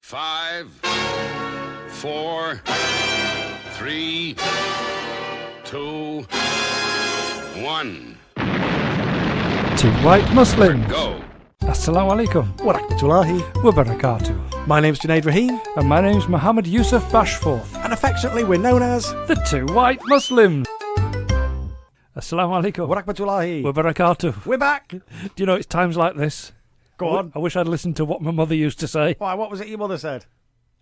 5, 4, 3, 2, 1. Two white Muslims. Go. Assalamu alaikum. Wa rahmatullahi. Wa barakatuh. My name's Junaid Rahim, And my name's Mohammed Yusuf Bashforth. and affectionately we're known as The Two White Muslims. Assalamu alaikum. Wa rahmatullahi. Wa barakatuh. We're back. Do you know it's times like this? Go on. I wish I'd listened to what my mother used to say. Why? What was it your mother said?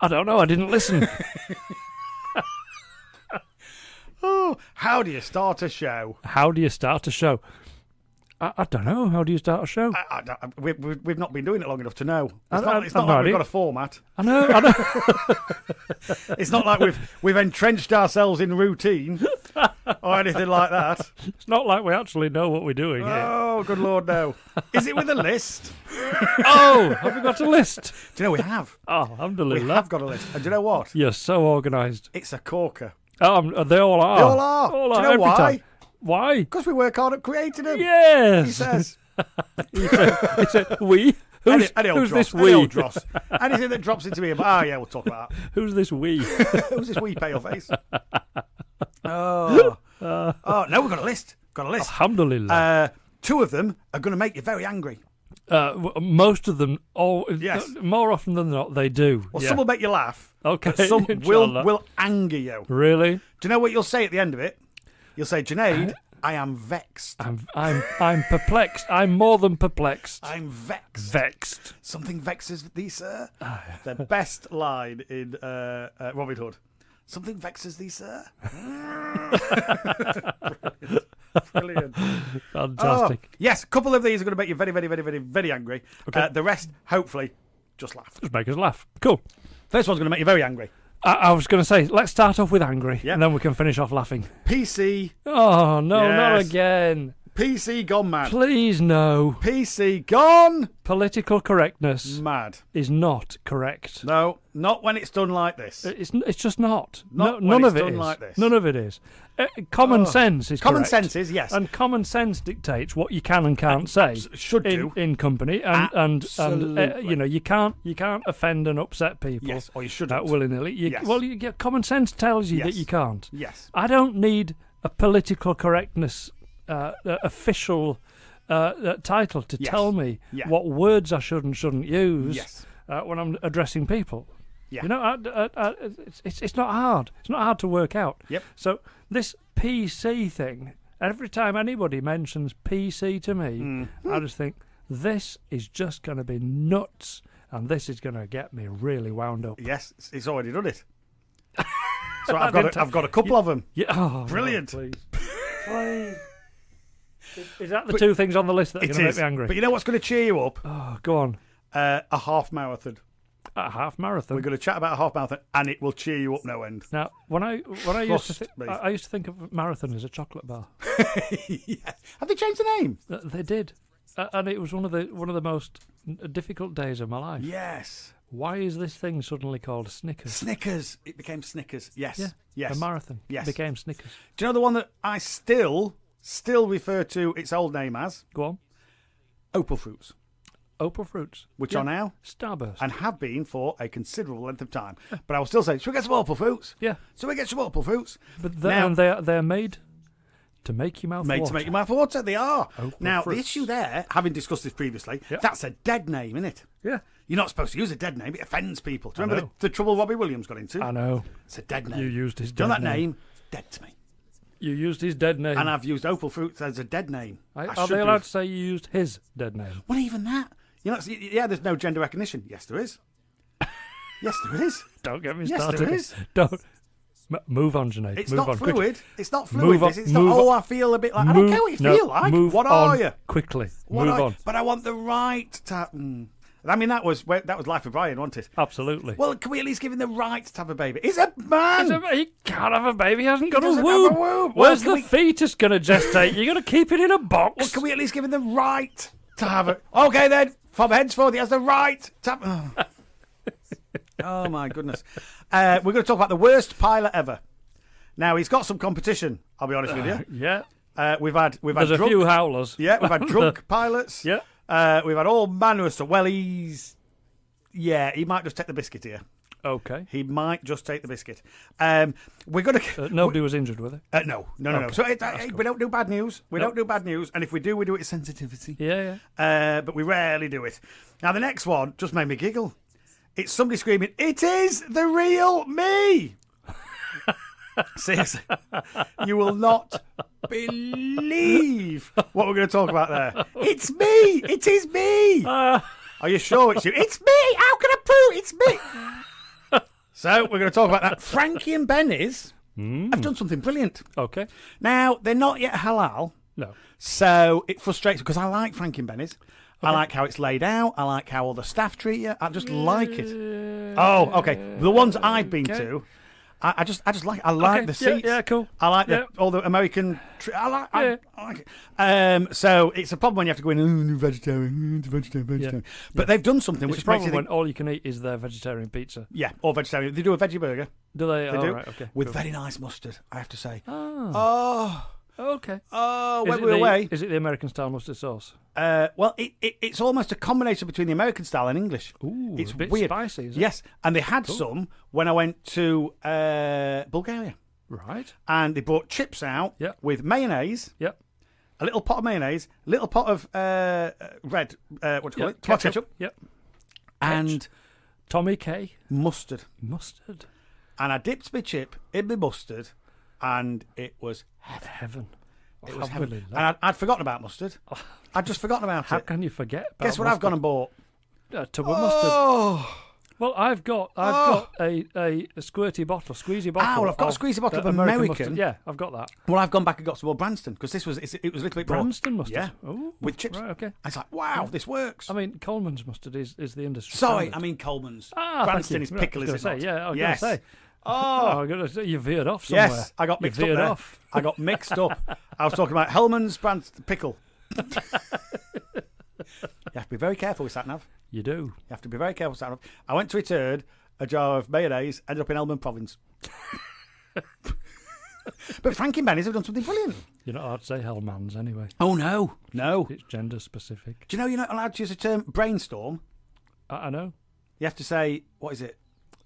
I don't know, I didn't listen. Oh, how do you start a show? How do you start a show? I don't know. How do you start a show? We've not been doing it long enough to know. It's I- not, it's not I've like no we've idea. got a format. I know. It's not like we've entrenched ourselves in routine or anything like that. It's not like we actually know what we're doing here. Oh, good Lord, no. Is it with a list? Oh, have we got a list? Do you know we have? Oh, We alhamdulillah. have got a list. And do you know what? You're so organised. It's a corker. They all are. They all are. All Do you know every why? time. Why? Because we work hard at creating them. Yes. He says. He said, we? Who's, Any old who's dross, this any old we? dross. Anything that drops into me, yeah, we'll talk about Who's this we? that. Who's this wee pale face? Oh, no, we've got a list. Got a list. Alhamdulillah. Two of them are going to make you very angry. Most of them, Yes. more often than not, they do. Well, Yeah. some will make you laugh. Okay, But some inshallah. will anger you. Really? Do you know what you'll say at the end of it? You'll say, Junaid, I am vexed. I'm perplexed. I'm more than perplexed. I'm vexed. Vexed. Something vexes thee, sir. The best line in Robin Hood. Something vexes thee, sir. Brilliant. Fantastic. Oh, yes, a couple of these are going to make you very, very, very, very, very angry. Okay. The rest, hopefully, just laugh. Just make us laugh. Cool. First one's going to make you very angry. I was going to say, let's start off with angry, Yep. and then we can finish off laughing. PC, Oh, no, not Yes. again. PC gone mad. Please, no. PC gone Political correctness mad. is not correct. No, not when it's done like this. It's just not. Not None when of it's it done is. like this. None of it is. Common sense is Common correct. sense is, yes. And common sense dictates what you can and can't say should do. in company, and Absolutely. you can't offend and upset people. Yes, or you shouldn't. willy nilly. Yes. Well, common sense tells you that Yes. you can't. Yes. I don't need a political correctness official title to Yes. tell me Yeah. what words I should and shouldn't use Yes. when I'm addressing people. Yeah. You know, it's not hard. It's not hard to work out. Yep. So this PC thing, every time anybody mentions PC to me, I just think this is just going to be nuts, and this is going to get me really wound up. Yes, it's already done it. So I've got a couple of them. Yeah, oh, Brilliant. No, please. Please. Is that the two things on the list that are It going to make is. me angry? But you know what's going to cheer you up? Oh, go on. A half marathon. A half marathon. We're going to chat about a half marathon, and it will cheer you up no end. Now, when I used to Trust me. I used to think of marathon as a chocolate bar. Yes. Have they changed the name? They did, and it was one of the most difficult days of my life. Yes. Why is this thing suddenly called Snickers? Snickers. It became Snickers. Yes. Yeah, Yes. a marathon. Yes. Became Snickers. Do you know the one that I still refer to its old name as? Go on. Opal Fruits, Opal Fruits, which Yeah. are now Starburst. and have been for a considerable length of time. But I will still say, should we get some Opal Fruits? yeah, So we get some Opal Fruits. but Now- and they're made to make your mouth Made water. to make your mouth water. They are. Opal Now, Fruits. the issue there, having discussed this previously, Yep. that's a dead name, isn't it? Yeah, You're not supposed to use a dead name. It offends people. Do you I remember know. the trouble Robbie Williams got into? I know. It's a dead name. You used his Do you know dead that name. name? Dead to me. You used his dead name. And I've used Opal Fruits as a dead name. Are should they do. allowed to say you used his dead name? Well, even that. You know, yeah, there's no gender recognition. Yes, there is. Yes, there is. Don't get me Yes, started. there is. Don't. Move on, Junaid. It's move not on. fluid. It's not Move fluid. on, It's not, move oh, on. I feel a bit like... I don't care what you feel like. Move What on are you? quickly. What move are you? on. But I want the right to... I mean, that was Life of Brian, wasn't it? Absolutely. Well, can we at least give him the right to have a baby? He's a man! He can't have a baby. He hasn't got a doesn't womb. have a womb. Where's Well, the can fetus going to gestate? You're going to keep it in a box. Well, can we at least give him the right to have it? Okay, then. From henceforth, he has the right to have... Oh, my goodness. We're going to talk about the worst pilot ever. Now, he's got some competition, I'll be honest with you. Yeah. We've had There's a drunk, few howlers. Yeah, we've had drunk pilots. Yeah. We've had all manner of stuff. Well, he's Yeah, he might just take the biscuit here. Okay. He might just take the biscuit. We're going to... Nobody was injured with it? No. So we don't do bad news. We don't do bad news. And if we do it with sensitivity. Yeah. But we rarely do it. Now, the next one just made me giggle. It's somebody screaming, "It is the real me!" Seriously. You will not believe what we're going to talk about there. It's me! It is me! Are you sure it's you? It's me! How can I prove it's me? So, we're going to talk about that. Frankie and Benny's have done something brilliant. Okay. Now, they're not yet halal. No. So, it frustrates me because I like Frankie and Benny's. Okay. I like how it's laid out. I like how all the staff treat you. I just like it. Oh, okay. The ones I've been to, I just like it. I like the seats. Yeah, cool. I like all the American... I like it. So it's a problem when you have to go in, vegetarian. Yeah. But they've done something It's which a problem makes you when think... all you can eat is their vegetarian pizza. Yeah, or vegetarian. They do a veggie burger. Do they? They do. Right, okay. With cool. very nice mustard, I have to say. Oh. Okay. Oh, Is when it we were away... Is it the American style mustard sauce? Well, it's almost a combination between the American style and English. Ooh, it's a bit weird. spicy, is it? Yes, and they had some when I went to Bulgaria. Right. And they brought chips out with mayonnaise. Yep. A little pot of mayonnaise, a little pot of red, what do you call it? Tomato ketchup. Yep. And Tommy K. Mustard. And I dipped my chip in my mustard, and it was heaven. It was heaven. And I'd forgotten about mustard. I'd just forgotten about it. How can you forget about Guess what mustard? I've gone and bought? A tub of mustard. Well, I've got a squirty bottle, squeezy bottle. Well, I've got a squeezy bottle of American American. mustard. Yeah, I've got that. Well, I've gone back and got some more Branston because it was a little bit more. Branston mustard? Yeah. Ooh, with chips. Right, okay. I was like, wow, this works. I mean, Coleman's mustard is the industry Sorry, standard. I mean Coleman's. Branston is pickle, is it not? Yeah, I was yes. going to say. Oh, you veered off somewhere. Yes, I got mixed you up veered there. off. I got mixed up. I was talking about Hellman's Branston pickle. You have to be very careful with sat-nav. You do. You have to be very careful with sat-nav. I went to return a jar of mayonnaise, ended up in Helmand Province. But Frankie and Benny's have done something brilliant. You're not allowed to say Hellman's anyway. Oh, no. It's gender specific. Do you know you're not allowed to use the term brainstorm? I know. You have to say, what is it?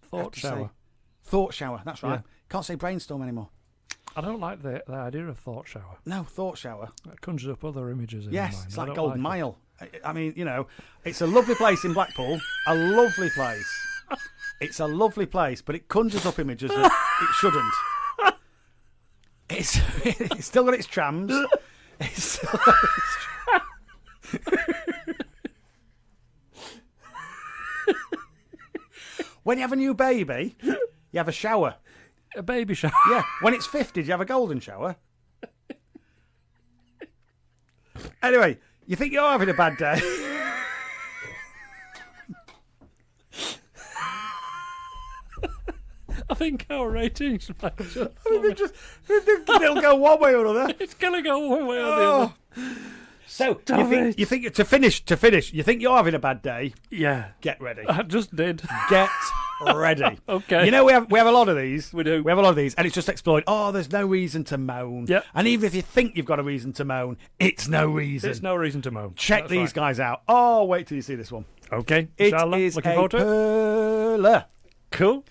Thought shower. Thought shower, that's right. Yeah. Can't say brainstorm anymore. I don't like the idea of thought shower. No, thought shower. It conjures up other images in Yes, my mind. it's like Golden Mile. I mean, it's a lovely place in Blackpool. A lovely place. It's a lovely place, but it conjures up images that it shouldn't. It's still got its trams. It's still got its When you have a new baby, you have a shower. A baby shower? Yeah. When it's 50, do you have a golden shower? Anyway, you think you're having a bad day? I think our ratings might just... It'll go one way or another. It's going to go one way or the other. So, you think to finish, you think you're having a bad day? Yeah. Get ready. I just did. Get ready. Okay. You know, we have a lot of these. We do. We have a lot of these, and it's just explored. Oh, there's no reason to moan. Yep. And even if you think you've got a reason to moan, it's no reason. There's no reason to moan. Check That's these right. guys out. Oh, wait till you see this one. Okay. It Inshallah. is Looking a forward to it. perler. Cool.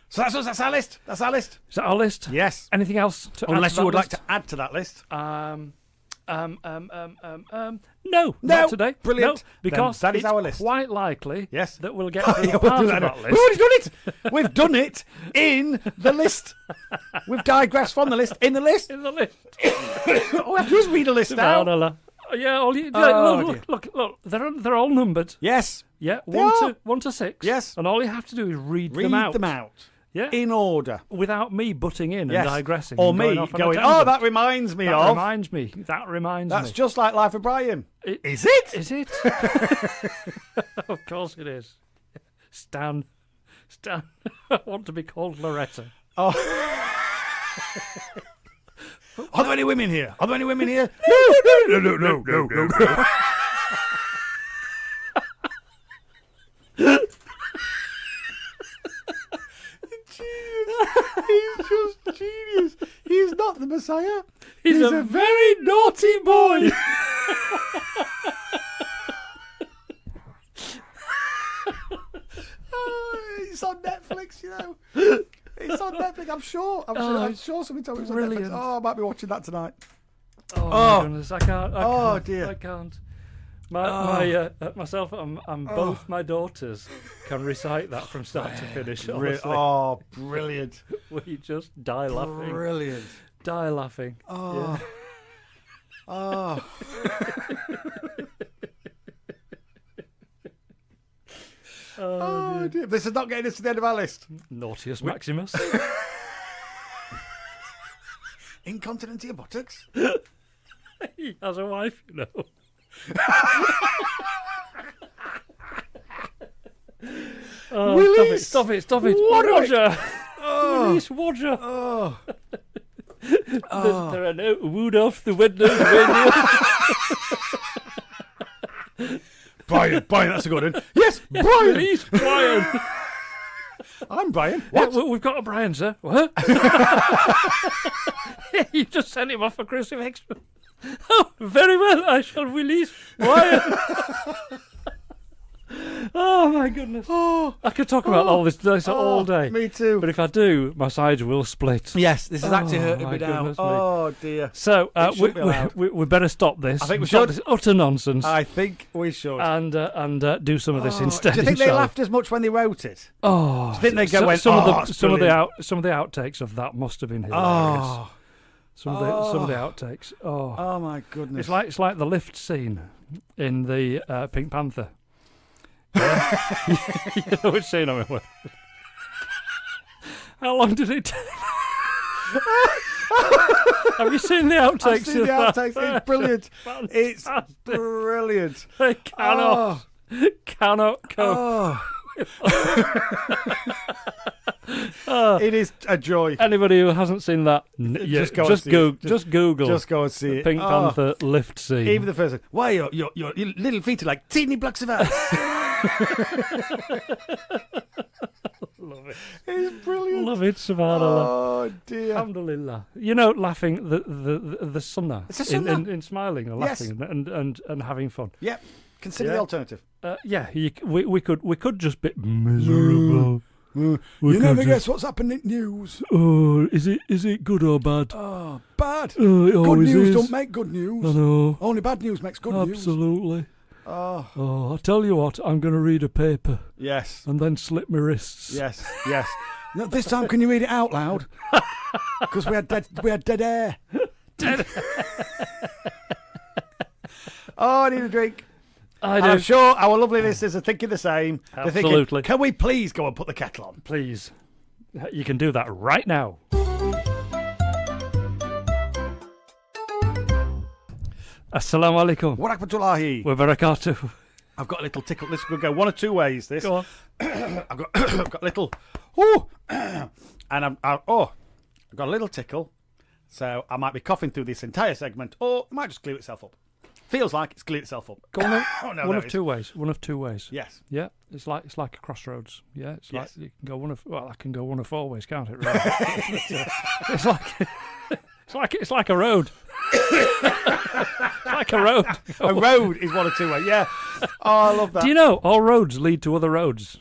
So that's our list. That's our list. Is that our list? Yes. Anything else to add Unless to you that would list? like to add to that list. No, not today. Brilliant. No, because Then that is it's our list. quite likely Yes. that we'll get Oh, through yeah, part we'll do of that. that We've list. already done it. We've done it in the list. We've digressed from the list in the list. In the list. All we have to do is read a list out. Subhanallah. Yeah, Oh, look, they're all numbered. Yes. Yeah, They are. 1 to 6. Yes. And all you have to do is read Read them out. Yeah. In order. Without me butting in Yes. and digressing. Or and me off on a going, tangent. oh, that reminds me That of. reminds me. That reminds me. That's just like Life of Brian. Is it? Is it? Of course it is. Stan. I want to be called Loretta. Oh. Are there any women here? Are there any women here? No. He's just genius. He's not the Messiah. He's a very naughty boy. It's on Netflix, you know. It's on Netflix. I'm sure somebody told me it's on brilliant. Netflix. Oh, I might be watching that tonight. Oh, my goodness, I can't. Dear. I can't. Myself and both my daughters can recite that from start to finish. Honestly. Brilliant. We just die laughing. Brilliant. Die laughing. Oh. Yeah. Oh. Oh, dear. This is not getting us to the end of our list. Naughtius Maximus. Incontinent to your buttocks. He has a wife, you know. Stop it. Roger. Release Roger. Oh. There are no wood off the windows. Brian, that's a good one. Yes, Brian. Release Brian. I'm Brian. What? Yeah, we've got a Brian, sir. What? You just sent him off for crucifixion. Oh, very well. I shall release Brian. Oh, my goodness. Oh, I could talk about all this all day. Me too. But if I do, my sides will split. Yes, this is actually hurting my me now. goodness me. Oh, dear. So It we better stop this. I think we Stop should. This utter nonsense. I think we should. And do some of this instead. Do you think they shall we? laughed as much when they wrote it? Oh, Do you think they go went, some of brilliant. the outtakes of that must have been hilarious. Oh, Some of the outtakes. oh my goodness. It's like the lift scene in the Pink Panther. Yeah. You know which scene I'm in. How long did it take? Have you seen the outtakes? I've seen the outtakes. It's brilliant. It's brilliant. They cannot cope. It is a joy. Anybody who hasn't seen that, Just go just and see it. Google. Just go and see it. Pink Panther lift scene. Even the first one. Why your little feet are like teeny blocks of ice. Love it. It's brilliant. Love it, subhanallah. Oh dear. Alhamdulillah. You know, laughing the sunnah. It's a sunnah. In smiling and Yes. laughing and having fun. Yep. Consider Yeah. the alternative. We could just be miserable. You We never could guess what's happened in news. Oh, is it good or bad? Oh, bad. It Good always news is. don't make good news. I know. Only bad news makes good news. Absolutely. Oh, Oh, I tell you what, I'm going to read a paper yes. and then slip my wrists. Yes, yes. No, this time, can you read it out loud? Because we had dead air. Oh, I need a drink. I And do. I'm sure our lovely listeners are thinking the same. They're thinking, Absolutely. can we please go and put the kettle on? Please. You can do that right now. Assalamu alaikum Wa rahmatullahi. wa barakatuh. I've got a little tickle. This could go one or two ways. This. Go on. I've got a little. Ooh, and I've got a little tickle. So I might be coughing through this entire segment, or it might just glue itself up. Feels like it's glued itself up. Go on then. Oh, no, One there of it is. two ways. One of two ways. Yes. Yeah, it's like a crossroads. Yeah, it's like Yes. you can go I can go one of four ways, can't it? Really? it's like a road. It's like a road. A road is one or two ways. Yeah. Oh, I love that. Do you know all roads lead to other roads?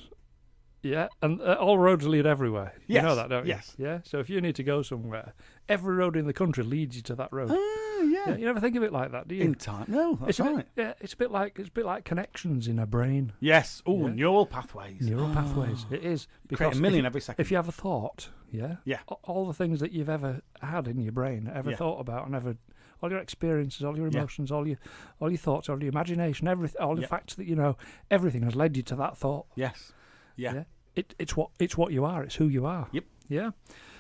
Yeah, and all roads lead everywhere. Yes, You know that, don't you? yes. Yeah. So if you need to go somewhere, every road in the country leads you to that road. Yeah. You never think of it like that, do you? In time. No, that's it's a right. bit, it's a bit like connections in a brain. Yes. Oh, Yeah. neural pathways. Neural pathways. It is Create because a million if, every second. if you have a thought, yeah, Yeah. all the things that you've ever had in your brain, ever Yeah. thought about, and all your experiences, all your Yeah. emotions, all your thoughts, all your imagination, everything, all the Yeah. facts that you know, everything has led you to that thought. Yes. Yeah. It's what you are. It's who you are. Yep. Yeah.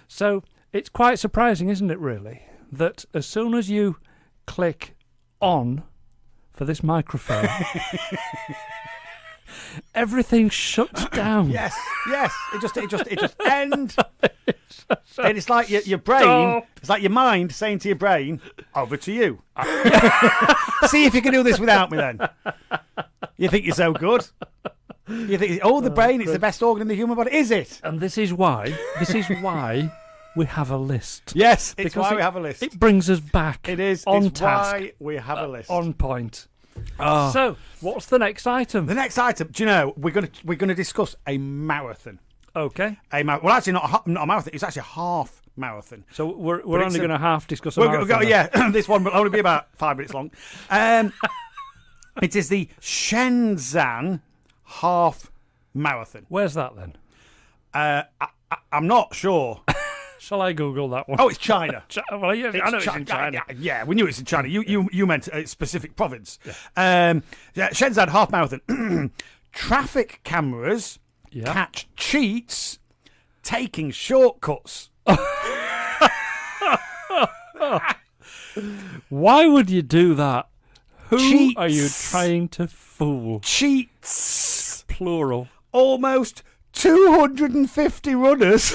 So it's quite surprising, isn't it? Really, that as soon as you click on for this microphone, everything shuts down. Yes. Yes. It just ends. And it's like your brain. Stop. It's like your mind saying to your brain, "Over to you." See if you can do this without me. Then you think you're so good. You think, the brain is the best organ in the human body. Is it? And this is why we have a list. Yes, it's Because why we have a list. It brings us back. It is. on It's task. why we have a list. On point. Oh. So, what's the next item? The next item, do you know, we're gonna discuss a marathon. Okay. Well, actually, not a marathon. It's actually a half marathon. So we're only going to half discuss a We're marathon. go, yeah, this one will only be about 5 minutes long. It is the Shenzhen half marathon. Where's that then? I'm not sure. Shall I Google that one? Oh, it's China. Well, yeah, I know it's in China. Yeah, we knew it's in China. You meant a specific province. Yeah. Shenzhen half marathon. Traffic cameras catch cheats taking shortcuts. Why would you do that? Who Cheats. are you trying to fool? Cheats. Plural. Almost 250 runners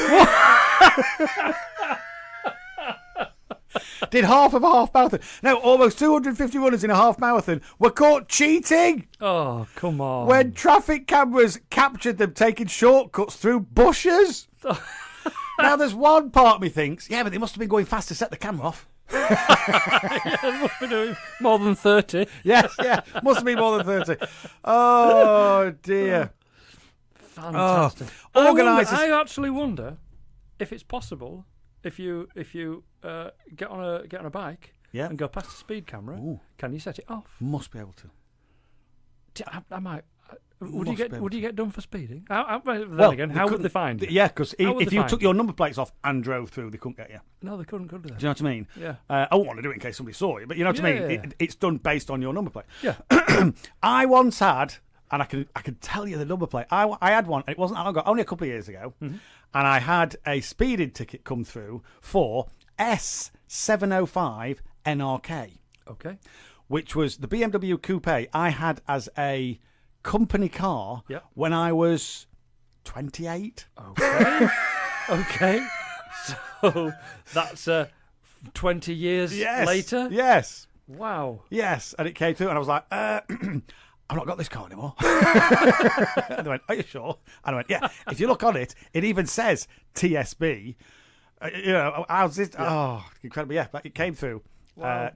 did half of a half marathon. No, almost 250 runners in a half marathon were caught cheating Oh, come on. when traffic cameras captured them taking shortcuts through bushes. Now, there's one part of me thinks, yeah, but they must have been going fast to set the camera off. They must be doing more than 30. Yes, yeah, must have been more than 30. Oh, dear. Fantastic. Organisers. I actually wonder if it's possible if you get on a bike and go past a speed camera. Ooh. Can you set it off? Must be able to. I might. Would Must you be able get to. done for speeding? Then again, they how would couldn't- they find you? Yeah, because How would if they you find took you? your number plates off and drove through, they couldn't get you. No, they couldn't do that. Do you know what I mean? Yeah. I wouldn't want to do it in case somebody saw you, but you know what I mean? Yeah. It's done based on your number plate. Yeah. I once had, and I can tell you the number plate. I had one, and it wasn't that long ago, only a couple of years ago, and I had a speeding ticket come through for S705 NRK, Okay. which was the BMW coupe I had as a company car Yeah. when I was 28. Okay. Okay. So that's 20 years Yes. later? Yes. Wow. Yes. And it came through, and I was like, I've not got this car anymore. And they went, are you sure? And I went, yeah. If you look on it, it even says TSB. How's this? Oh, incredible. Yeah, but it came through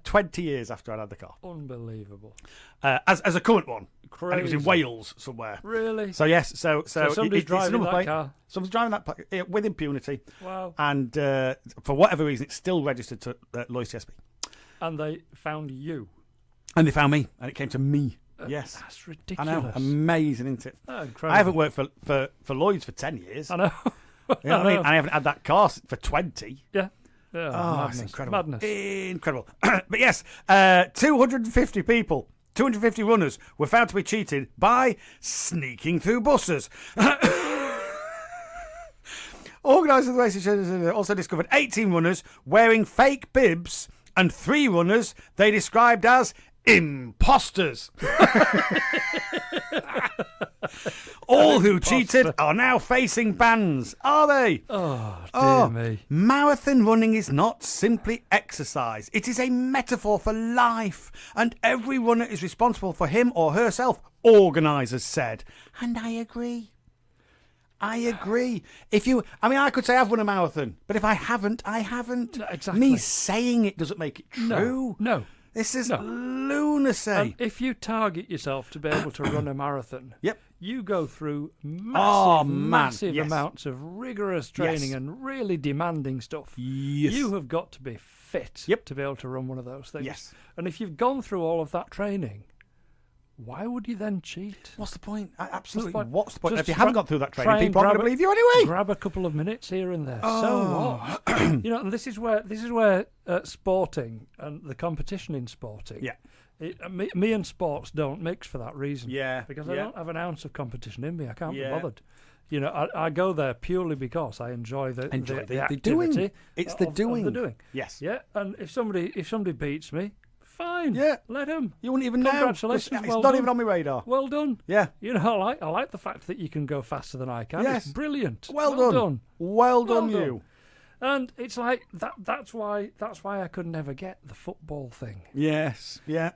20 years after I'd had the car. Unbelievable. As a current one. And it was in Crazy. Wales somewhere. Really? So, yes. So somebody's it's a driving number that plate. car. Someone's driving that plate with impunity. Wow. And for whatever reason, it's still registered to Lloyd's TSB. And they found you. And they found me, and it came to me. Yes. That's I ridiculous. know. Amazing, isn't it? Oh, incredible. I haven't worked for Lloyd's for 10 years. I know. You know what I mean? And I haven't had that car for 20. Yeah. Oh, madness. it's incredible. Madness. Incredible. But yes, 250 people, 250 runners were found to be cheated by sneaking through buses. Organisers of the race also discovered 18 runners wearing fake bibs and 3 runners they described as imposters. All who cheated are now facing bans. Are they? Oh, dear me. Marathon running is not simply exercise. It is a metaphor for life, and every runner is responsible for him or herself, organisers said. And I agree. I agree. I could say I've run a marathon, but if I haven't, I haven't. No, exactly. Me saying it doesn't make it true. No. This is lunacy. And if you target yourself to be able to run a marathon, Yep. you go through massive yes. amounts of rigorous training Yes. and really demanding stuff. Yes. You have got to be fit Yep. to be able to run one of those things. Yes. And if you've gone through all of that training, why would you then cheat? What's the point? Absolutely. What's the point? What's the point? Just If you haven't try- got through that try training, and people aren't grab going to believe you anyway. Grab a couple of minutes here and there. Oh. So what? And this is where sporting and the competition in sporting. Yeah. Me and sports don't mix for that reason. Yeah, Because I yeah. don't have an ounce of competition in me. I can't be Yeah. bothered. I go there purely because I enjoy the the doing. activity. It's the of doing. the doing. Yes. Yeah, and if somebody beats me, fine. Yeah. Let him. You wouldn't even know. Congratulations, It's well not done. even on my radar. Well done. Yeah. I like the fact that you can go faster than I can. Yes. It's brilliant. Well done. Well done, Well done. you. And it's like that's why I could never get the football thing. Yes. Yeah.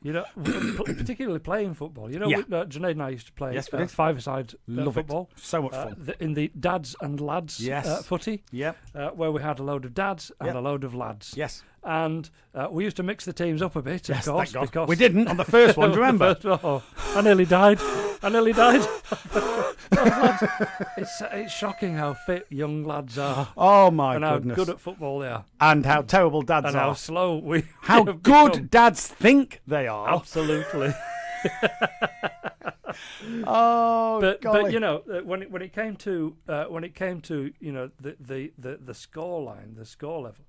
Particularly playing football. Yeah. Junaid and I used to play Yes, we did. five-a-side Love football. it. So much fun. In the dads and lads Yes. footy. Yep. Where we had a load of dads and Yep. a load of lads. Yes. And we used to mix the teams up a bit, Yes, of course. thank God. Because We didn't on the first one, do you remember? I nearly died. It's shocking how fit young lads are. Oh, my and goodness. how good at football they are. And how terrible dads And are. how slow we How have good become. dads think they are. Absolutely. Oh, But golly. you know, when it came to you know the score line, the score level,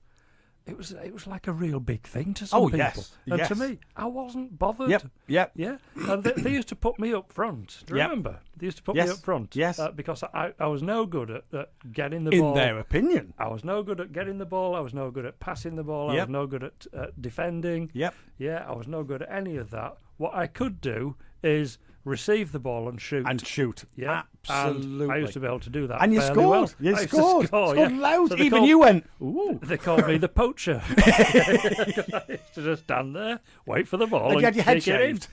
it was like a real big thing to some Oh, people. yes, And yes. to me, I wasn't bothered. Yep. Yeah, and they used to put me up front. Do you Yep. remember? They used to put Yes. me up front. Yes. Because I was no good at getting the In ball. their opinion. I was no good at getting the ball. I was no good at passing the ball. I Yep. was no good at defending. Yep. Yeah, I was no good at any of that. What I could do is receive the ball and shoot. And shoot. Yeah, Absolutely. And I used to be able to do that. And you fairly scored. Well. You I used scored. To score, Scored yeah. loud. So they Even called- you went, ooh. They called me the poacher. I used to just stand there, wait for the ball, And you had your head kick it in. shaved.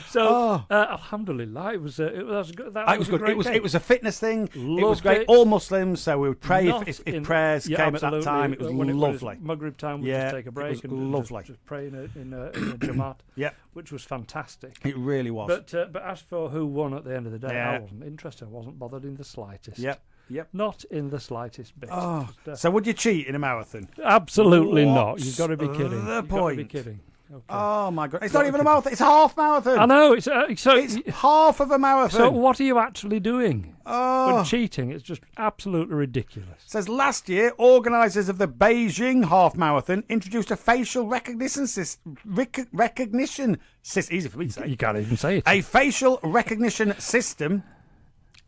So, alhamdulillah, it was good. That It was a good. great It game. was a fitness thing. It was Loved great. it. All Muslims, so we would pray Not if in- prayers yeah, came at that absolutely. time. It was When lovely. Maghrib time, we'd Yeah, just take a it break was and lovely. just pray in a Jamaat, Yeah, which was fantastic. it really was. But as for who won at the end of the day, Yeah. I wasn't interested. I wasn't bothered in the slightest. Yep. Yep. Not in the slightest bit. Oh, Just, so would you cheat in a marathon? absolutely not. What's You've got to be kidding. the You've got to be point? kidding. Okay. Oh my god! It's not even a marathon. It's a half marathon. I know. It's so. It's half of a marathon. So what are you actually doing? Oh. But cheating. It's just absolutely ridiculous. Says last year, organisers of the Beijing half marathon introduced a facial recognition system. Easy for me to say. You can't even say it. A facial recognition system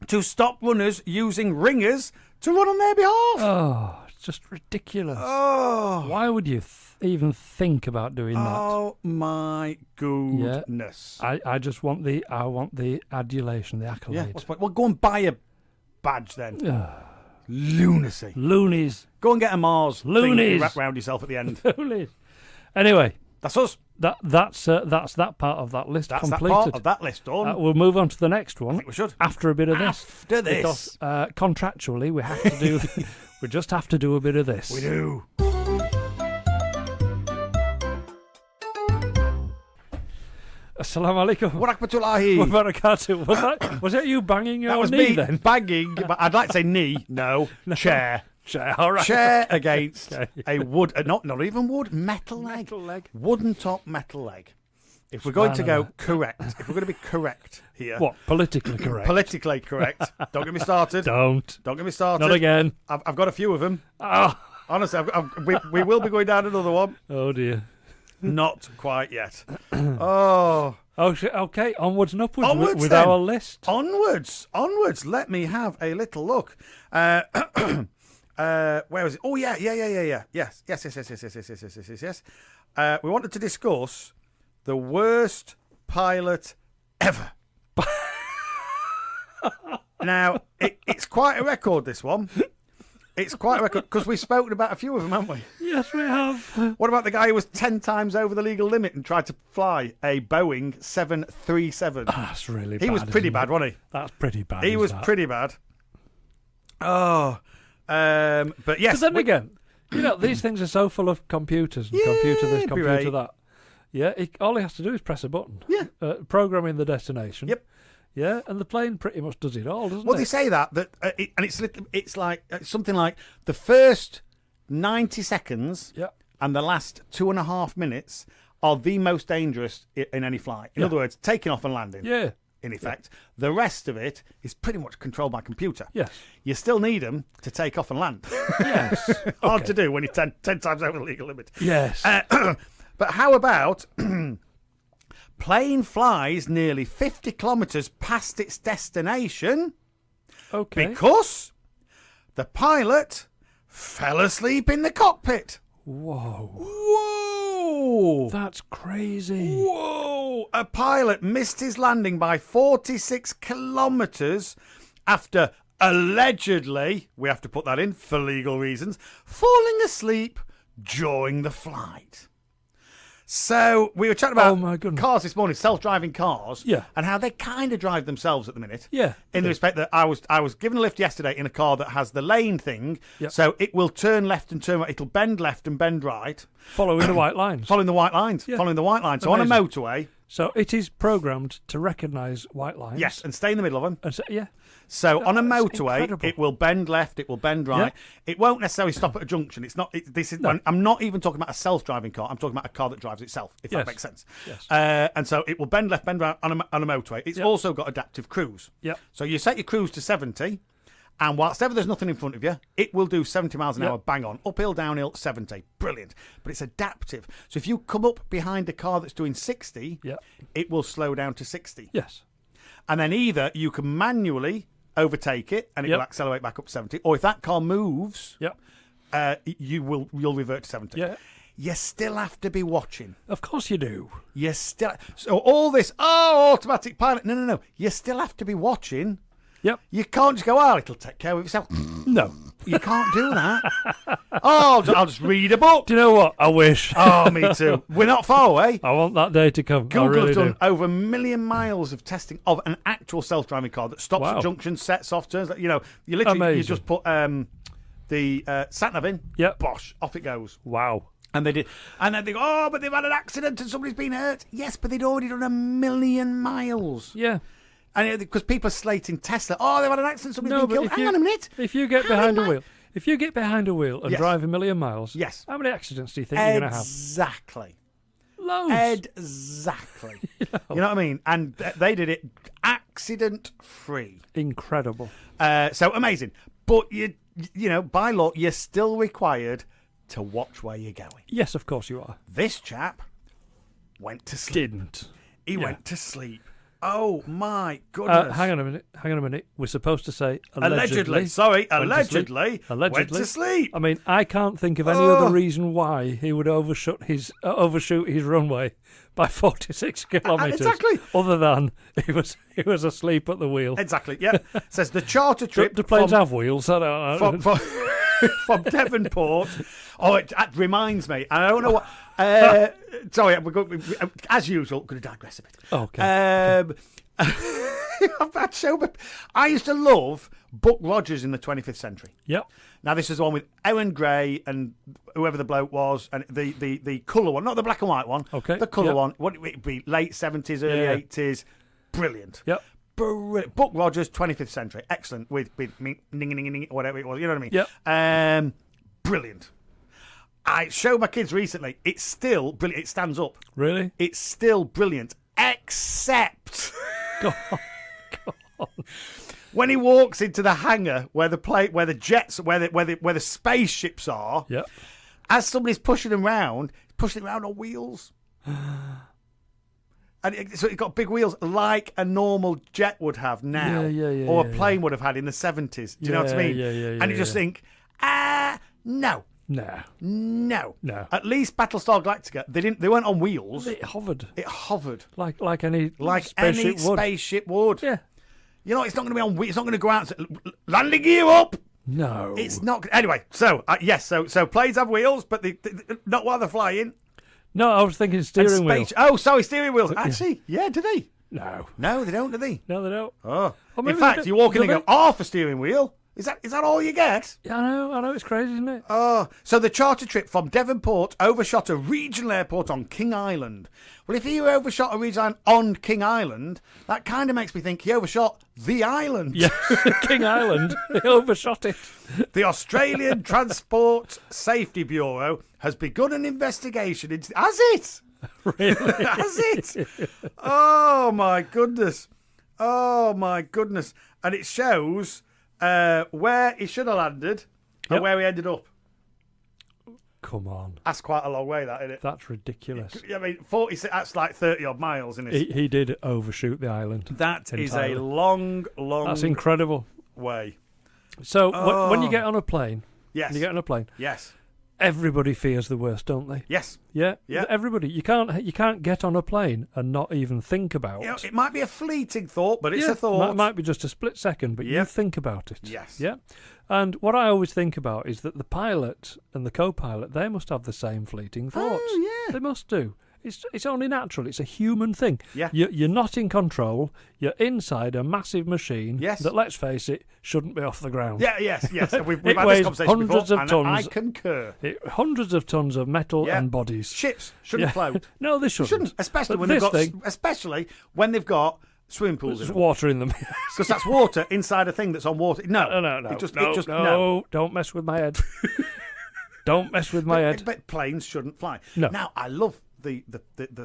to stop runners using ringers to run on their behalf. Oh, it's just ridiculous. Oh, Why would you even think about doing that? oh my goodness! I just want the adulation, the Yeah, accolade. what's the point? Well, go and buy a badge then. Lunacy. Loonies. Go and get a Mars thing Loonies. wrapped round yourself at the end. Loonies. Anyway, That's us. that's that part of that list That's completed. that part of that list done. We'll move on to the next one. I think we should. After a bit of this. After this. Because contractually we have to do we just have to do a bit of this. We do. Assalamu alaikum. Wa rahmatullahi. Wa barakatuh. Was that you banging your That was knee me then? banging, but I'd like to say knee. No, chair. Chair, all right. Chair against Okay. a wood, not even wood, metal leg. Metal leg. Wooden top metal leg. If we're going to go Subhanallah. correct, if we're going to be correct here, What? Politically correct. politically correct, don't get me started. Don't. Don't get me started. Not again. I've got a few of them. Oh, Honestly, we will be going down another one. oh dear. Not quite yet. Oh. Oh, okay. Onwards and upwards, Onwards with then. our list. Onwards. Let me have a little look. Where was it? Oh, yeah. Yes. We wanted to discuss the worst pilot ever. Now, it's quite a record, this one. It's quite a record, because we've spoken about a few of them, haven't we? Yes, we have. What about the guy who was 10 times over the legal limit and tried to fly a Boeing 737? That's really bad. He was pretty isn't bad, it? wasn't he? That's pretty bad. He is was that? pretty bad. Oh, but yes. But then again, you know, these things are so full of computers and Yeah, computer this, be computer right. that. Yeah, all he has to do is press a button. Yeah. Programming the destination. Yep. Yeah, and the plane pretty much does it all, doesn't Well, it? they say and it's like something like the first 90 seconds Yeah. and the last 2.5 minutes are the most dangerous in any flight. In Yeah. other words, taking off and landing. Yeah. In effect, the rest of it is pretty much controlled by computer. Yes. You still need them to take off and land. Yes. Hard Okay. to do when you're 10 times over the legal limit. Yes. But how about plane flies nearly 50 kilometres past its destination okay. because the pilot fell asleep in the cockpit. Whoa. Whoa! That's crazy. Whoa! A pilot missed his landing by 46 kilometres after allegedly, we have to put that in for legal reasons, falling asleep during the flight. So we were chatting about Oh, my goodness. cars this morning, self-driving cars, Yeah. and how they kind of drive themselves at the minute. Yeah. In the respect that I was given a lift yesterday in a car that has the lane thing, Yep. so it will turn left and turn right. It'll bend left and bend right, Following the white lines. following the white lines. Yeah. Following the white lines. So on a Amazing. motorway, So it is programmed to recognise white lines. Yes, and stay in the middle of them. And so, yeah. So on a That's motorway, incredible. it will bend left, it will bend right. It won't necessarily stop at a junction. It's not. This is. No. I'm not even talking about a self-driving car. I'm talking about a car that drives itself. If Yes. that makes sense. Yes. And so it will bend left, bend right on a motorway. It's also got adaptive cruise. Yep. So you set your cruise to 70, and whilst ever there's nothing in front of you, it will do 70 miles an hour, bang on, uphill, downhill, 70. Brilliant. But it's adaptive. So if you come up behind a car that's doing 60, it will slow down to 60. Yes. And then either you can manually overtake it and it will accelerate back up to 70, or if that car moves, you'll revert to 70. Yeah. You still have to be watching. Of course you do. So all this, automatic pilot. No. You still have to be watching. Yep. You can't just go, it'll take care of itself. No. You can't do that. I'll just read a book. Do you know what? I wish. Oh, me too. We're not far away. I want that day to come. Google I really have done do. over 1 million miles of testing of an actual self-driving car that stops Wow. at junctions, sets off, turns. You literally Amazing. you just put the sat nav in. Yep. Bosh, off it goes. Wow. And they did, and then they go, but they've had an accident and somebody's been hurt. Yes, but they'd already done 1 million miles. Yeah. And because people are slating Tesla, they've had an accident, somebody's No, been but killed. if Hang on a minute. If you get behind a wheel, and Yes. drive 1 million miles, Yes. how many accidents do you think you're going to have? Exactly. Loads. Exactly. You know what I mean? And they did it accident-free. Incredible. So amazing. But you by law, you're still required to watch where you're going. Yes, of course you are. This chap went to sleep. Didn't. He went to sleep. Oh my goodness! Hang on a minute. We're supposed to say Allegedly. Sorry, allegedly. Allegedly. Went to sleep. I mean, I can't think of any other reason why he would overshoot his runway by 46 kilometres. Exactly. Other than he was asleep at the wheel. Exactly. Yeah. Says the charter trip. Do planes have wheels? I don't know. From Devonport. It reminds me. I don't know what. Sorry, as usual, going to digress a bit. Okay. I used to love Buck Rogers in the 25th century. Yep. Now this is the one with Aaron Gray and whoever the bloke was, and the colour one, not the black and white one. Okay. The colour one. What would it be? Late 70s, early 80s. Brilliant. Yep. Brilliant. Buck Rogers, 25th century. Excellent. With whatever it was. You know what I mean? Yep. Brilliant. I showed my kids recently. It's still brilliant. It stands up. Really? It's still brilliant, except Go on. when he walks into the hangar where the jets, where the spaceships are. Yep. As somebody's pushing it around on wheels. And so it's got big wheels like a normal jet would have now, or a plane would have had in the 70s. Do you know what I mean? And you just think, no. No. At least Battlestar Galactica, they weren't on wheels. It hovered. Like any spaceship would. Yeah. You know, it's not going to be on wheels. It's not going to go out. Landing gear up. No. It's not. Anyway, so yes, so planes have wheels, but they not while they're flying. No, I was thinking steering wheel. Oh, sorry, steering wheels. Actually, yeah, do they? No, they don't, do they? No, they don't. Oh, Or in fact, you walk in and go, half a steering wheel. Is that all you get? Yeah, I know, it's crazy, isn't it? Oh, so the charter trip from Devonport overshot a regional airport on King Island. Well, if he overshot a regional island on King Island, that kind of makes me think he overshot the island. Yeah, King Island. He overshot it. The Australian Transport Safety Bureau has begun an investigation into... Has it? Really? Has it? Oh, my goodness. And it shows... where he should have landed and where he ended up. Come on. That's quite a long way, that, isn't it? That's ridiculous. I mean, 46, that's like 30 odd miles, isn't it? He did overshoot the island. That entirely. is a long That's incredible. way. So when you get on a plane, Yes. Yes. everybody fears the worst, don't they? Yes. Yeah. Yeah. Everybody. You can't get on a plane and not even think about. You know, it might be a fleeting thought, but it's a thought. Might be just a split second, but you think about it. Yes. Yeah. And what I always think about is that the pilot and the co-pilot, they must have the same fleeting thoughts. Oh, yeah. They must do. It's only natural. It's a human thing. Yeah. You're not in control. You're inside a massive machine Yes. that, let's face it, shouldn't be off the ground. Yeah, yes. We've It had weighs this conversation hundreds before, of and tons. I concur. Hundreds of tons of metal Yeah. and bodies. Ships shouldn't float. No, they shouldn't. Especially But when they've this got, thing- especially when they've got swimming pools in There's them. water in them. Because that's water inside a thing that's on water. No, No. It just, no. Don't mess with my head. Don't mess with my head. But planes shouldn't fly. No. Now, I love the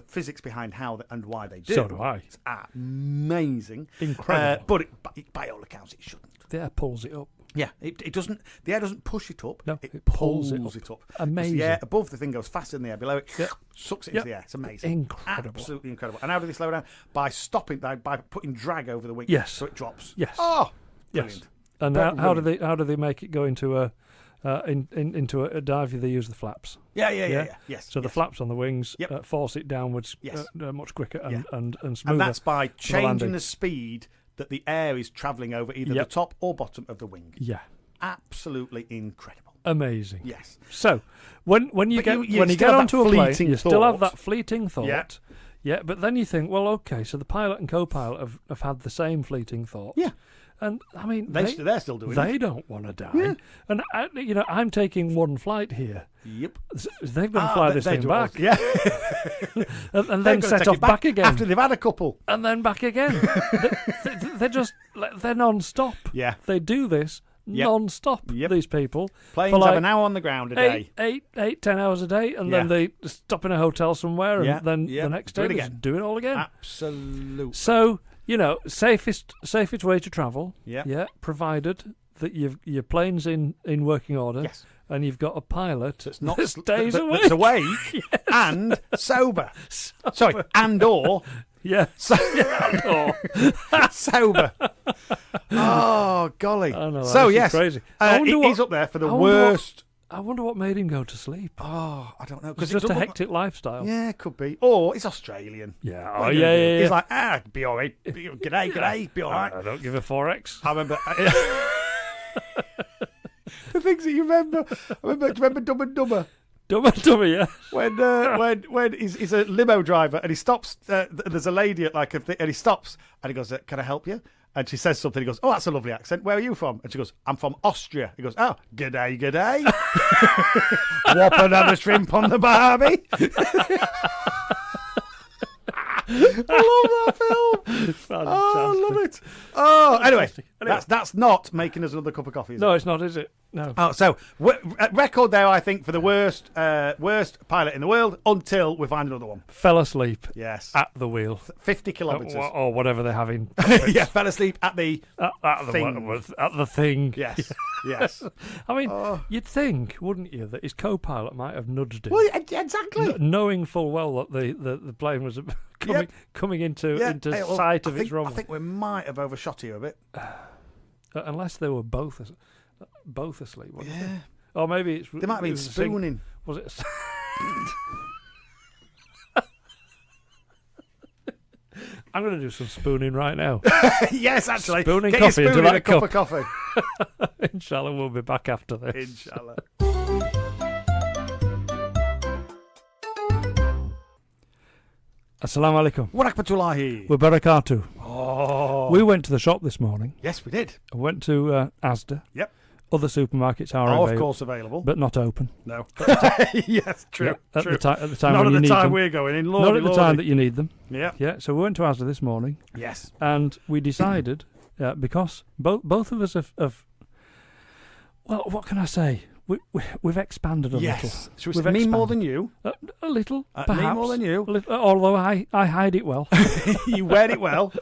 physics behind how and why they do. So do I. It's amazing. Incredible. But by all accounts, it shouldn't. The air pulls it up. Yeah, it doesn't. The air doesn't push it up. No, it pulls it it up. Amazing. The air above the thing goes faster than the air below it. Sucks it into the air. It's amazing. Incredible. Absolutely incredible. And how do they slow down? By stopping, by putting drag over the wing. Yes. So it drops. Yes. Oh, Yes. brilliant. And Brilliant. how do they make it go into into a dive? They use the flaps. Yeah. Yes. So the yes. flaps on the wings Yep. force it downwards Yes. much quicker Yeah. and smoother. And that's by for the changing landing. the speed that the air is travelling over either Yep. the top or bottom of the wing. Yeah. Absolutely incredible. Amazing. Yes. So when you But get you when you still get have onto that a plane, fleeting you still have thought. that fleeting thought. Yeah. Yeah, but then you think, well, okay, so the pilot and co-pilot have had the same fleeting thought. Yeah. And I mean, They're still doing it. they don't want to die. Yeah. And I'm taking one flight here. Yep. They're going to fly this thing back, Yeah. and They're then gonna set take off it back again, after they've had a couple. and then back again. they're non-stop. Yeah. They do this Yep. non-stop. Yep. These people Planes for have like an hour on the ground a day. 10 hours a day, and then Yeah. they stop in a hotel somewhere, and Yeah, then yeah. the next Do day it they again. just do it all again. Absolutely. So safest way to travel. Yeah. Yeah, provided that your plane's in working order. Yes. And you've got a pilot That's not that stays awake. That's awake and sober. Sorry, and or Yeah. sober. Oh golly! I know, So this is yes, crazy. I wonder he's up there for the I wonder worst. I wonder what made him go to sleep. Oh, I don't know It's it just a doesn't look hectic lifestyle. Yeah, it could be. Or it's Australian. Yeah. What Oh, are you yeah, gonna do? yeah. He's like, be all right. G'day, be all right. I don't give a 4X. I remember the things that you remember. Do you remember Dumb and Dumber? Dumber, yeah. When he's a limo driver and he stops. There's a lady at like and he stops and he goes, "Can I help you?" And she says something. He goes, "Oh, that's a lovely accent. Where are you from?" And she goes, "I'm from Austria." He goes, "Oh, g'day." Whop another shrimp on the barbie. I love that film. Fantastic. Oh, I love it. Oh, anyway, Anyway. that's not making us another cup of coffee. Is No, it? it's not, is it? No. Oh, so record there, I think, for the worst pilot in the world until we find another one. Fell asleep Yes, at the wheel. 50 kilometres. Or whatever they're having. Yeah, fell asleep at the thing. At the thing. Yes, yes. I mean, you'd think, wouldn't you, that his co-pilot might have nudged him, Well, exactly. knowing full well that the plane was coming into sight of its runway. I think we might have overshot you a bit. Unless they were both asleep. Wasn't Yeah. they? Or maybe it's They might have been it was a sing- spooning. Was it? I'm going to do some spooning right now. Yes, actually. Spooning Get coffee your into spoon in that a cup cup. of coffee. Inshallah, we'll be back after this. Inshallah. Assalamu alaikum. Wa rahmatullahi. Wa barakatuh. Oh. We went to the shop this morning. Yes, we did. I went to Asda. Yep. Other supermarkets are Oh, available, of course available. but not open. No. Yes, true. Yeah, at true. the time Not when at you the need time them. we're going in. Not Lordy, at the lordy. time that you need them. Yeah. Yeah. So we went to Asda this morning, Yes. and we decided because both of us have. Well, what can I say? We've expanded a little. Yes. Should we We've say me more expanded. than you? A little, Me perhaps. more than you. A little, although I hide it well. You wear it well.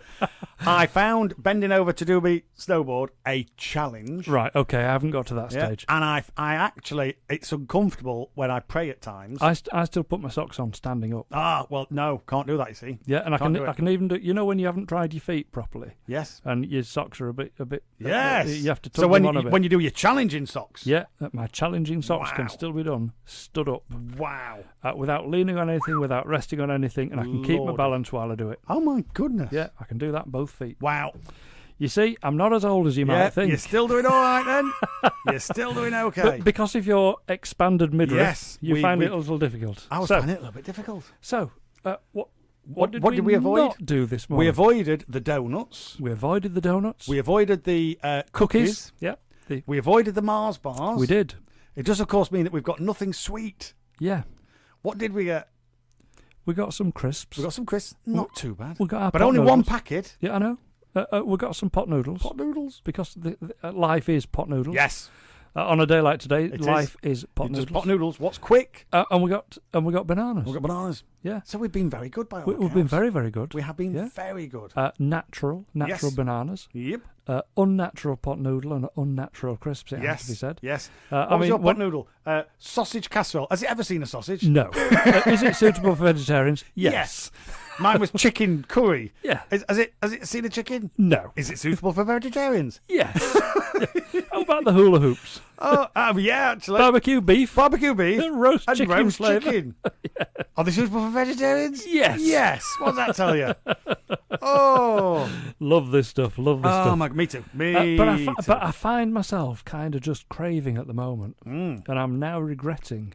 I found bending over to do my snowboard a challenge. Right, okay, I haven't got to that Yeah. stage. And I actually, it's uncomfortable when I pray at times. I still put my socks on standing up. Well, no, can't do that, you see. Yeah, and Can't do it. I can even do. You know when you haven't dried your feet properly, Yes. and your socks are a bit. Yes. You have to tug So when them on a bit. when you do your challenging socks. Yeah, my challenging socks Wow. can still be done stood up Wow. without leaning on anything, without resting on anything, and I can keep my Lordy. balance while I do it. Oh my goodness. Yeah, I can do that both feet. Wow. You see, I'm not as old as you Yeah, might think. you're still doing all right then. You're still doing okay. But because of your expanded midriff, Yes, you we- find we- it a little difficult. I was so, finding it a little bit difficult. So, What did we avoid? not do this morning? We avoided the donuts. We avoided the donuts. We avoided the cookies. Yeah. We avoided the Mars bars. We did. It does, of course, mean that we've got nothing sweet. Yeah. What did we get? We got some crisps. We got some crisps. Not too bad. We got our but pot only noodles. one packet. Yeah, I know. We got some pot noodles. Pot noodles. Because life is pot noodles. Yes. On a day like today, It life is pot Just noodles. pot noodles. What's quick? And we got bananas. We've got bananas. Yeah. So we've been very good by all We've been accounts. very, very good. We have been Yeah. very good. Natural Yes. bananas. Yep. Unnatural pot noodle and unnatural crisps, it has to be said. Yes. I What was mean, your pot noodle? Sausage casserole. Has it ever seen a sausage? No. Is it suitable for vegetarians? Yes. Mine was chicken curry. Yeah. Has it seen a chicken? No. Is it suitable for vegetarians? Yes. How about the hula hoops? Oh, yeah, actually. Barbecue beef? Barbecue beef Roast and chicken roast flavour? chicken. Are they suitable for vegetarians? Yes. Yes. What does that tell you? Oh. Love this stuff. Love this Oh, stuff. me too. Me too. But I find myself kind of just craving at the moment. And I'm now regretting.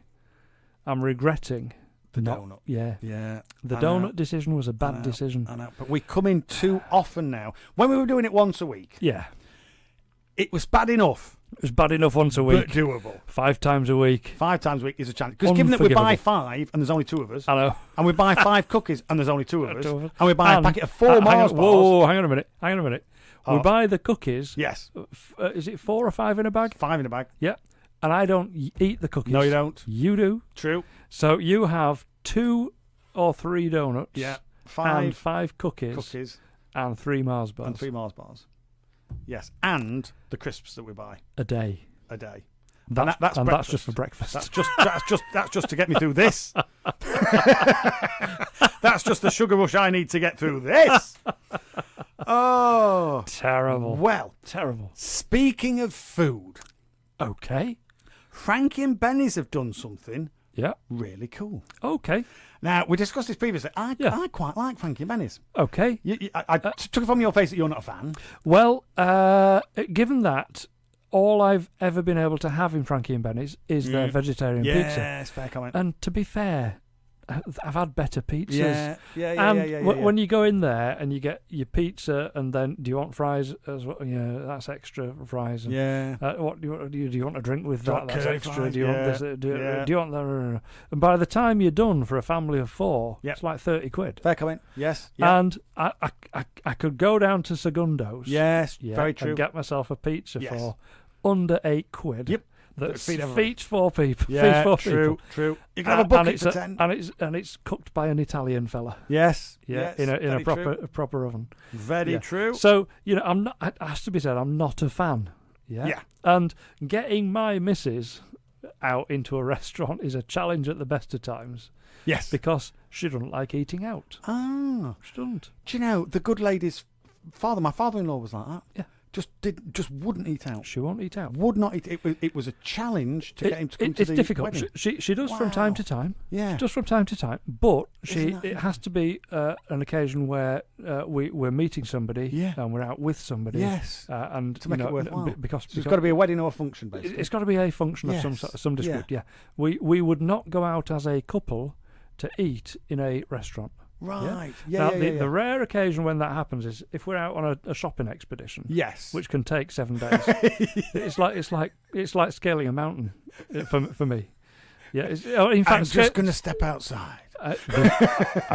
I'm regretting. The donut. Yeah. Yeah. The I know. donut decision was a bad decision. I know. But we come in too often now. When we were doing it once a week, Yeah. it was bad enough. It was bad enough once a But week. doable. 5 times a week. 5 times a week is a chance. Because given that we buy 5 and there's only 2 of us, I know. and we buy 5 cookies and there's only 2 of us, 2 of us. and we buy a packet of 4 hang Mars on, bars. whoa, hang on a minute. We Oh. buy the cookies. Yes. Is it 4 or 5 in a bag? 5 in a bag. Yeah. And I don't eat the cookies. No, you don't. You do. True. So you have 2 or 3 donuts. Yeah. And 5 5 cookies. And 3 Mars bars. And 3 Mars bars. Yes. And the crisps that we buy a day. a day. That's breakfast. that's just for breakfast. That's just to get me through this. That's just the sugar rush I need to get through this. Oh, terrible. Well, terrible. Speaking of food, okay, Frankie and Benny's have done something. Yeah, really cool. Okay. Now we discussed this previously. I quite like Frankie and Benny's. Okay. I took it from your face that you're not a fan. Well, given that. All I've ever been able to have in Frankie and Benny's is their vegetarian pizza. Yes, fair comment. And to be fair, I've had better pizzas. Yeah. When you go in there and you get your pizza, and then do you want fries as well? Yeah, that's extra fries. And, what do you want? Do you want a drink with that? That's extra. Fries, do you want this? Do you want that? No. And by the time you're done for a family of 4, it's like 30 quid. Fair comment. Yes. Yeah. And I could go down to Segundo's. Yes. Very true. And get myself a pizza for under 8 quid. Yep. That feeds 4 people. Yeah, feeds 4 people. True. You can have a bucket for 10. And it's cooked by an Italian fella. Yes. Yeah. In a proper oven. Very true. So I'm not. It has to be said, I'm not a fan. Yeah. And getting my missus out into a restaurant is a challenge at the best of times. Yes. Because she doesn't like eating out. Ah. She doesn't. Do you know the good lady's father? My father-in-law was like that. Yeah. Just wouldn't eat out. She won't eat out. Would not eat. It was a challenge to get him to come to the It's difficult. wedding. She does from time to time. Yeah. Just from time to time. But it has to be an occasion where we're meeting somebody and we're out with somebody. Yes. And to make it worthwhile. Because it's got to be a wedding or a function, basically. It's got to be a function of some description. Yeah. We would not go out as a couple to eat in a restaurant. Right. The rare occasion when that happens is if we're out on a shopping expedition. Yes. Which can take 7 days. It's like scaling a mountain for me. Yeah. In fact, I'm just going to step outside.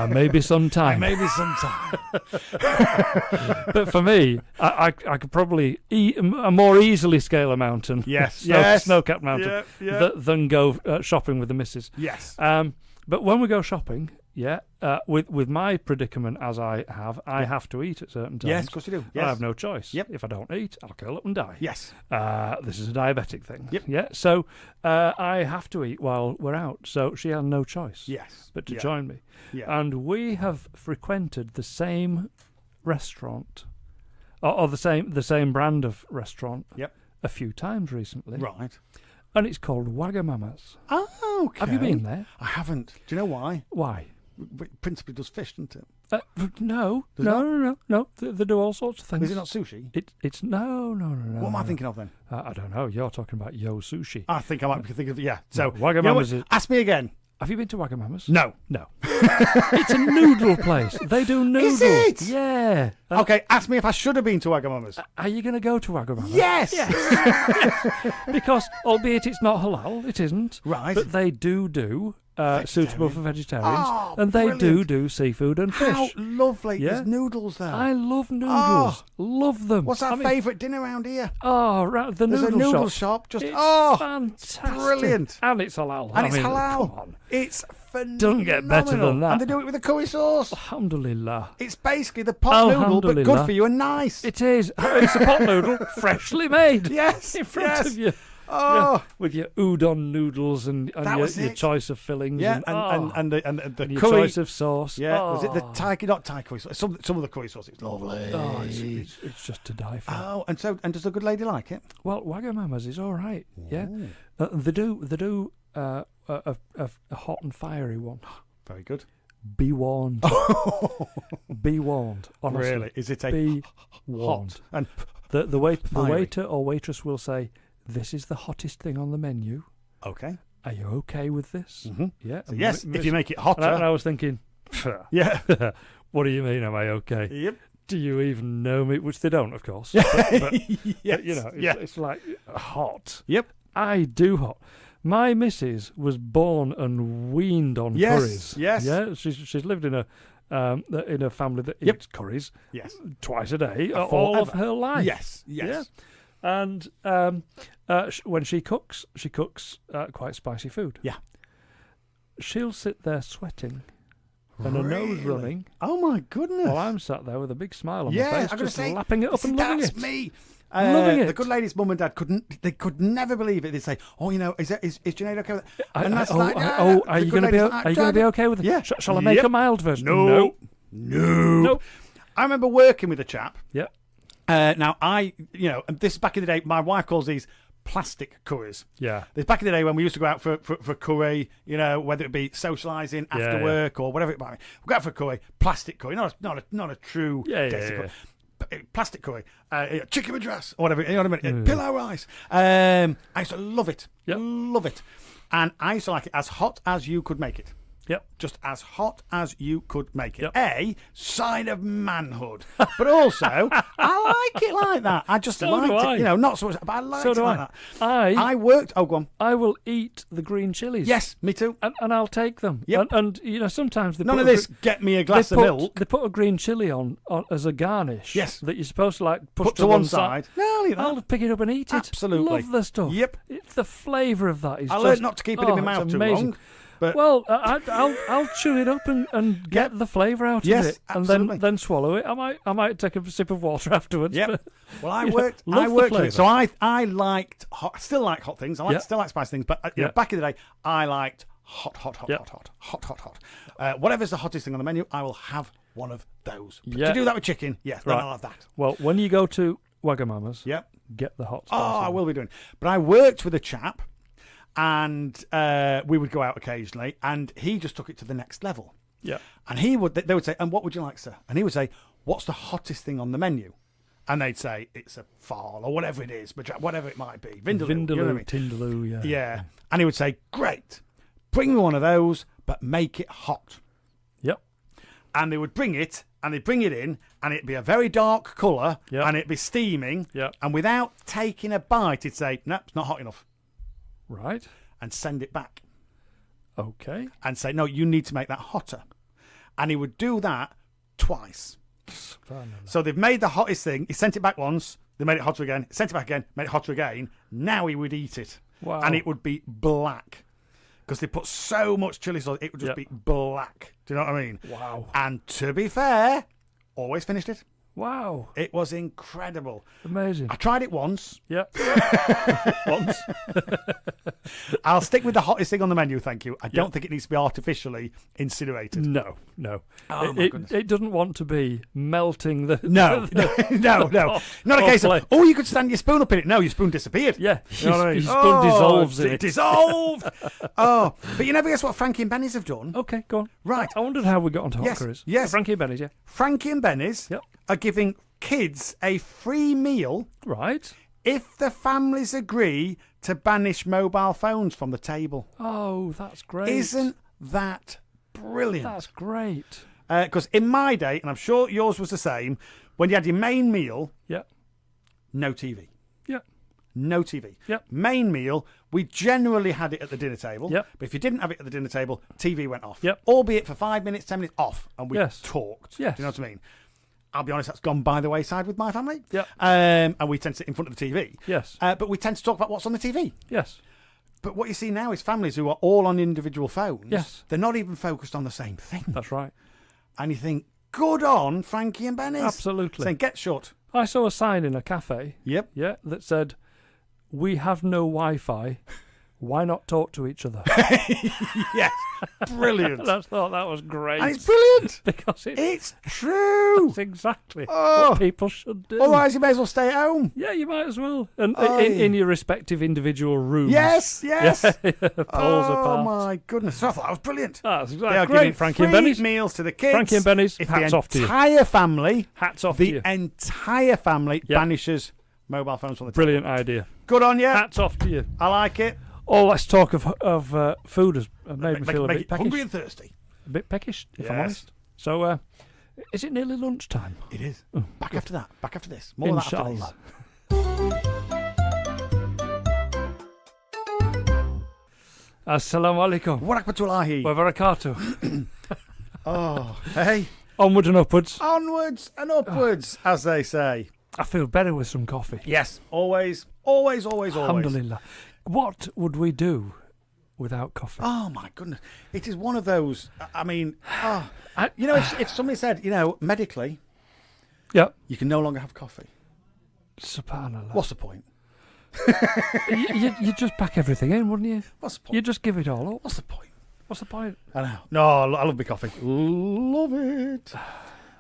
Maybe sometime. But for me, I could probably more easily scale a mountain. Yes. Snow-capped mountain. Than go shopping with the missus. Yes. But when we go shopping. With my predicament as I have to eat at certain times. Yes, of course you do. Yes. I have no choice. Yep. If I don't eat, I'll curl up and die. Yes. This is a diabetic thing. Yep. Yeah. So I have to eat while we're out. So she had no choice. Yes. But to join me. Yeah. And we have frequented the same restaurant, or the same brand of restaurant. Yep. A few times recently. Right. And it's called Wagamama's. Oh, okay. Have you been there? I haven't. Do you know why? Why? It principally does fish, doesn't it? No. They do all sorts of things. Is it not sushi? It's no. What am I thinking of then? I don't know. You're talking about Yo Sushi. I think I might be thinking of So Wagamama's ask me again. Have you been to Wagamama's? No. No. It's a noodle place. They do noodles. Is it? Yeah. Okay, ask me if I should have been to Wagamama's. Are you going to go to Wagamama's? Yes! Because, albeit it's not halal, it isn't. Right. But they do suitable for vegetarians. Oh, and they brilliant. do seafood and fish. How lovely. Yeah. There's noodles there. I love noodles. Love them. What's our favourite dinner around here? Oh, right, the There's noodle a noodle shop. shop. Just It's fantastic. brilliant. And it's halal. And it's Come halal. on. It's phenomenal. Doesn't get better than that. And they do it with a curry sauce. Alhamdulillah. It's basically the pot noodle, but good Alhamdulillah. for you and nice. It is. It's a pot noodle, freshly made. Yes. In front yes. of you. Oh. Yeah, with your udon noodles and That was your it. choice of fillings. Yeah, and the your curry. choice of sauce. Yeah, Oh. was it the Thai? Not Thai curry sauce. Some of the curry sauce. It's lovely. Oh, it's just to die for. Oh, and does the good lady like it? Well, Wagamama's is all right. Yeah, they do a hot and fiery one. Very good. Be warned. Be warned. Honestly. Really? Is it a Be warned? hot and The fiery? waiter or waitress will say, "This is the hottest thing on the menu. okay? Are you okay with this?" Mm-hmm. Yeah. So yes, And if you make it and hotter. I was thinking, Yeah. what do you mean? Am I okay? Yep. Do you even know me? Which they don't, of course. yes. But, you know, it's like hot. Yep. I do hot. My missus was born and weaned on Yes, curries. yes. Yeah, she's lived in a family that eats curries Yes. twice a day all of Forever. her life. Yes. Yes. Yeah. And when she cooks quite spicy food. Yeah. She'll sit there sweating and her nose running Oh my goodness. while I'm sat there with a big smile on my Yeah, face, I'm gonna just say, lapping it up and loving that's it. me. Loving it. The good lady's mum and dad could never believe it. They'd say, "Oh, you know, is Junaid okay with that?" And that's like, "No." Are The you good going to be? lady's like, Are you going to be okay with it? Yeah. Shall I make Yep. a mild version? No. No. I remember working with a chap. Yep. Now and this is back in the day. My wife calls these plastic curries. Yeah. There's back in the day when we used to go out for curry, whether it be socialising after Yeah. work or whatever it might be. We go out for a curry, plastic curry, not a true tasty curry. Plastic curry, chicken madras, or whatever, you know what I mean? Pillow rice. I used to love it. Yep. Love it. And I used to like it as hot as you could make it. Yep. Just as hot as you could make it. Yep. A sign of manhood. But also, I like it like that. I just So liked do I. it. Not so much, but I liked So it do like I. that. I worked. Oh, go on. I will eat the green chilies. Yes, me too. And I'll take them. Yep. And sometimes they None put of a this. Get me a glass they of put, milk. They put a green chili on as a garnish. Yes. That you're supposed to push Put to one side. No, I'll eat that. I'll pick it up and eat it. Absolutely. Love the stuff. Yep. The flavour of that is I just... learned not to keep it in my mouth it's too amazing. long. But Well, I'll chew it up and get the flavour out Yes, of it, and absolutely. then swallow it. I might take a sip of water afterwards. Yep. But, Well, I you know, worked love the with it. flavour. So I liked hot. Still like hot things. Yeah. Still like spicy things. But Yeah. back in the day, I liked hot. Yeah. Whatever's the hottest thing on the menu, I will have one of those. But Yeah. to do that with chicken, yes, then Right. I'll have that. Well, when you go to Wagamama's, Yep. get the hot Oh, spicy I one. will be doing. But I worked with a chap, and we would go out occasionally, and he just took it to the next level. Yeah. And they would say, "And what would you like, sir?" And he would say, "What's the hottest thing on the menu?" And they'd say, "It's a fall or whatever it is, whatever it might be, vindaloo." Vindaloo, you know what I mean? Tindaloo, yeah. Yeah. And he would say, "Great, bring me one of those, but make it hot." Yep. And they would bring it, and they'd bring it in, and it'd be a very dark colour, Yep. and it'd be steaming. Yep. And without taking a bite, he'd say, "No, it's not hot enough," Right. and send it back. Okay. And say, "No, you need to make that hotter." And he would do that twice. So they've made the hottest thing. He sent it back once. They made it hotter again. Sent it back again. Made it hotter again. Now he would eat it. Wow. And it would be black. Because they put so much chili sauce, it would just be black. Do you know what I mean? Wow. And to be fair, always finished it. Wow. It was incredible. Amazing. I tried it once. Yep. Once. I'll stick with the hottest thing on the menu, thank you. I don't think it needs to be artificially incinerated. No. Oh, my goodness. It doesn't want to be melting the... No. No. Not a case of, you could stand your spoon up in it. No, your spoon disappeared. Yeah. You know what I mean? Your spoon dissolves in it it. dissolved. But you never guess what Frankie and Benny's have done? Okay, go on. Right. I wondered how we got onto hot Yes, curries. yes. Frankie and Benny's, yeah. Frankie and Benny's Yep. are giving kids a free meal Right. if the families agree to banish mobile phones from the table. Oh, that's great. Isn't that brilliant? That's great. Because in my day, and I'm sure yours was the same, when you had your main meal, Yeah. no TV. Yeah. No TV. Yep. Main meal, we generally had it at the dinner table. Yep. But if you didn't have it at the dinner table, TV went off. Yep. Albeit for 5 minutes, 10 minutes off. And we Yes. talked. Yes. Do you know what I mean? I'll be honest, that's gone by the wayside with my family. Yep. And we tend to sit in front of the TV. Yes. But we tend to talk about what's on the TV. Yes. But what you see now is families who are all on individual phones. Yes. They're not even focused on the same thing. That's right. And you think, good on Frankie and Benny's. Absolutely. Saying, get shut. I saw a sign in a cafe. Yep. Yeah, that said, "We have no Wi-Fi. Why not talk to each other?" Yes. Brilliant. I thought that was great. And it's brilliant. because It's true. it's exactly Oh. what people should do. Otherwise, you may as well stay at home. Yeah, you might as well. And Oh, in your respective individual rooms. Yes, yes. Yeah, poles Oh, apart. my goodness. So I thought that was brilliant. That's They are great. giving Frankie and free Benny's. meals to the kids. Frankie and Benny's, If hats the off to you. entire family, Hats off to the you. entire family Yep. banishes mobile phones from the Brilliant idea. table. Good on you. Hats off to you. I like it. Oh, let's talk of food. Has made me feel a Make bit it hungry peckish. and thirsty. A bit peckish, if I'm Yes. honest. So, is it nearly lunchtime? It is. Back after that. Back after this. More of that after Inshallah. this. Assalamu alaikum. Wa rahmatullahi. Wa barakatuh. Oh, hey. Onwards and upwards. Onwards and upwards, as they say. I feel better with some coffee. Yes. Always, always, always, always. Alhamdulillah. What would we do without coffee? Oh, my goodness. It is one of those, I mean, You know, if somebody said, medically, yeah. you can no longer have coffee, Subhanallah. what's the point? you just pack everything in, wouldn't you? What's the point? You just give it all up. What's the point? What's the point? I know. No, I love my coffee. Love it.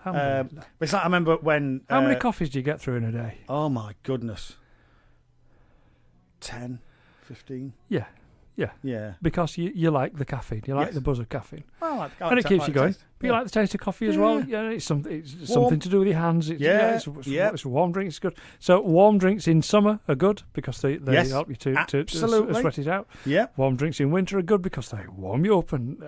Alhamdulillah. It's like I remember when... How many coffees do you get through in a day? Oh, my goodness. 10, 15. Yeah. Yeah. Because you like the caffeine. You like Yes. the buzz of caffeine. I like And it keeps you going. taste. But you like the taste of coffee as well. Yeah, it's something to do with your hands. It's a warm drink. It's good. So warm drinks in summer are good because they Yes, help you to absolutely. sweat it out. Yeah. Warm drinks in winter are good because they warm you up, and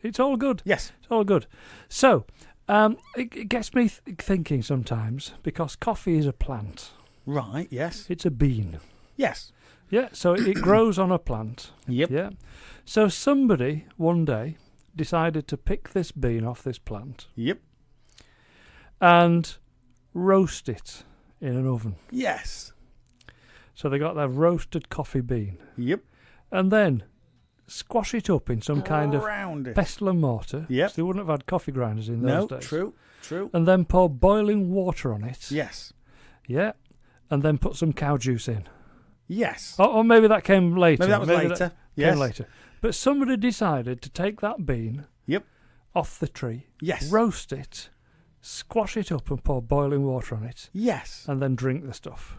it's all good. Yes. It's all good. So it gets me thinking sometimes because coffee is a plant. Right, yes. It's a bean. Yes. Yeah, so it grows on a plant. Yep. Yeah. So somebody one day decided to pick this bean off this plant Yep. and roast it in an oven. Yes. So they got their roasted coffee bean Yep. and then squash it up in some kind of Round it. pestle and mortar. Yep. 'Cause they wouldn't have had coffee grinders in No, those days. true. And then pour boiling water on it. Yes. Yeah. And then put some cow juice in. Yes. Or maybe that came later. Maybe that was later. Came Yes. later. But somebody decided to take that bean Yep. off the tree, Yes. roast it, squash it up and pour boiling water on it, Yes. and then drink the stuff.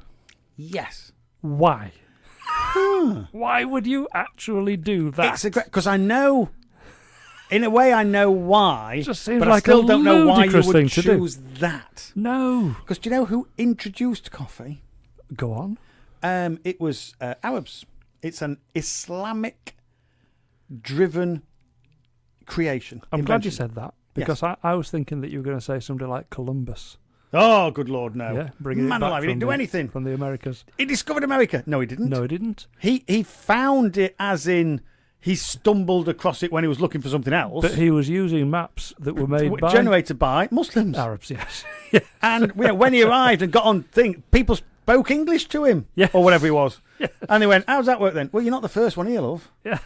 Yes. Why? Why would you actually do that? It's a great... Because I know... In a way, I know why. It just seems but like I still a don't know why you ludicrous would thing to do. choose that. No. Because do you know who introduced coffee? Go on. It was Arabs. It's an Islamic-driven creation. I'm glad you invention. said that because I was thinking that you were going to say somebody like Columbus. Oh, good Lord, no. Yeah, bringing it Man back alive, he from didn't do the- anything. from the Americas. He discovered America. No, he didn't. No, he didn't. He found it as in he stumbled across it when he was looking for something else. But he was using maps that were made by generated by Muslims. Arabs. Yes. And when he arrived and got on thing, people spoke English to him. Yes. Or whatever he was. Yes. And they went, how's that work then? Well, you're not the first one here, love. Yeah.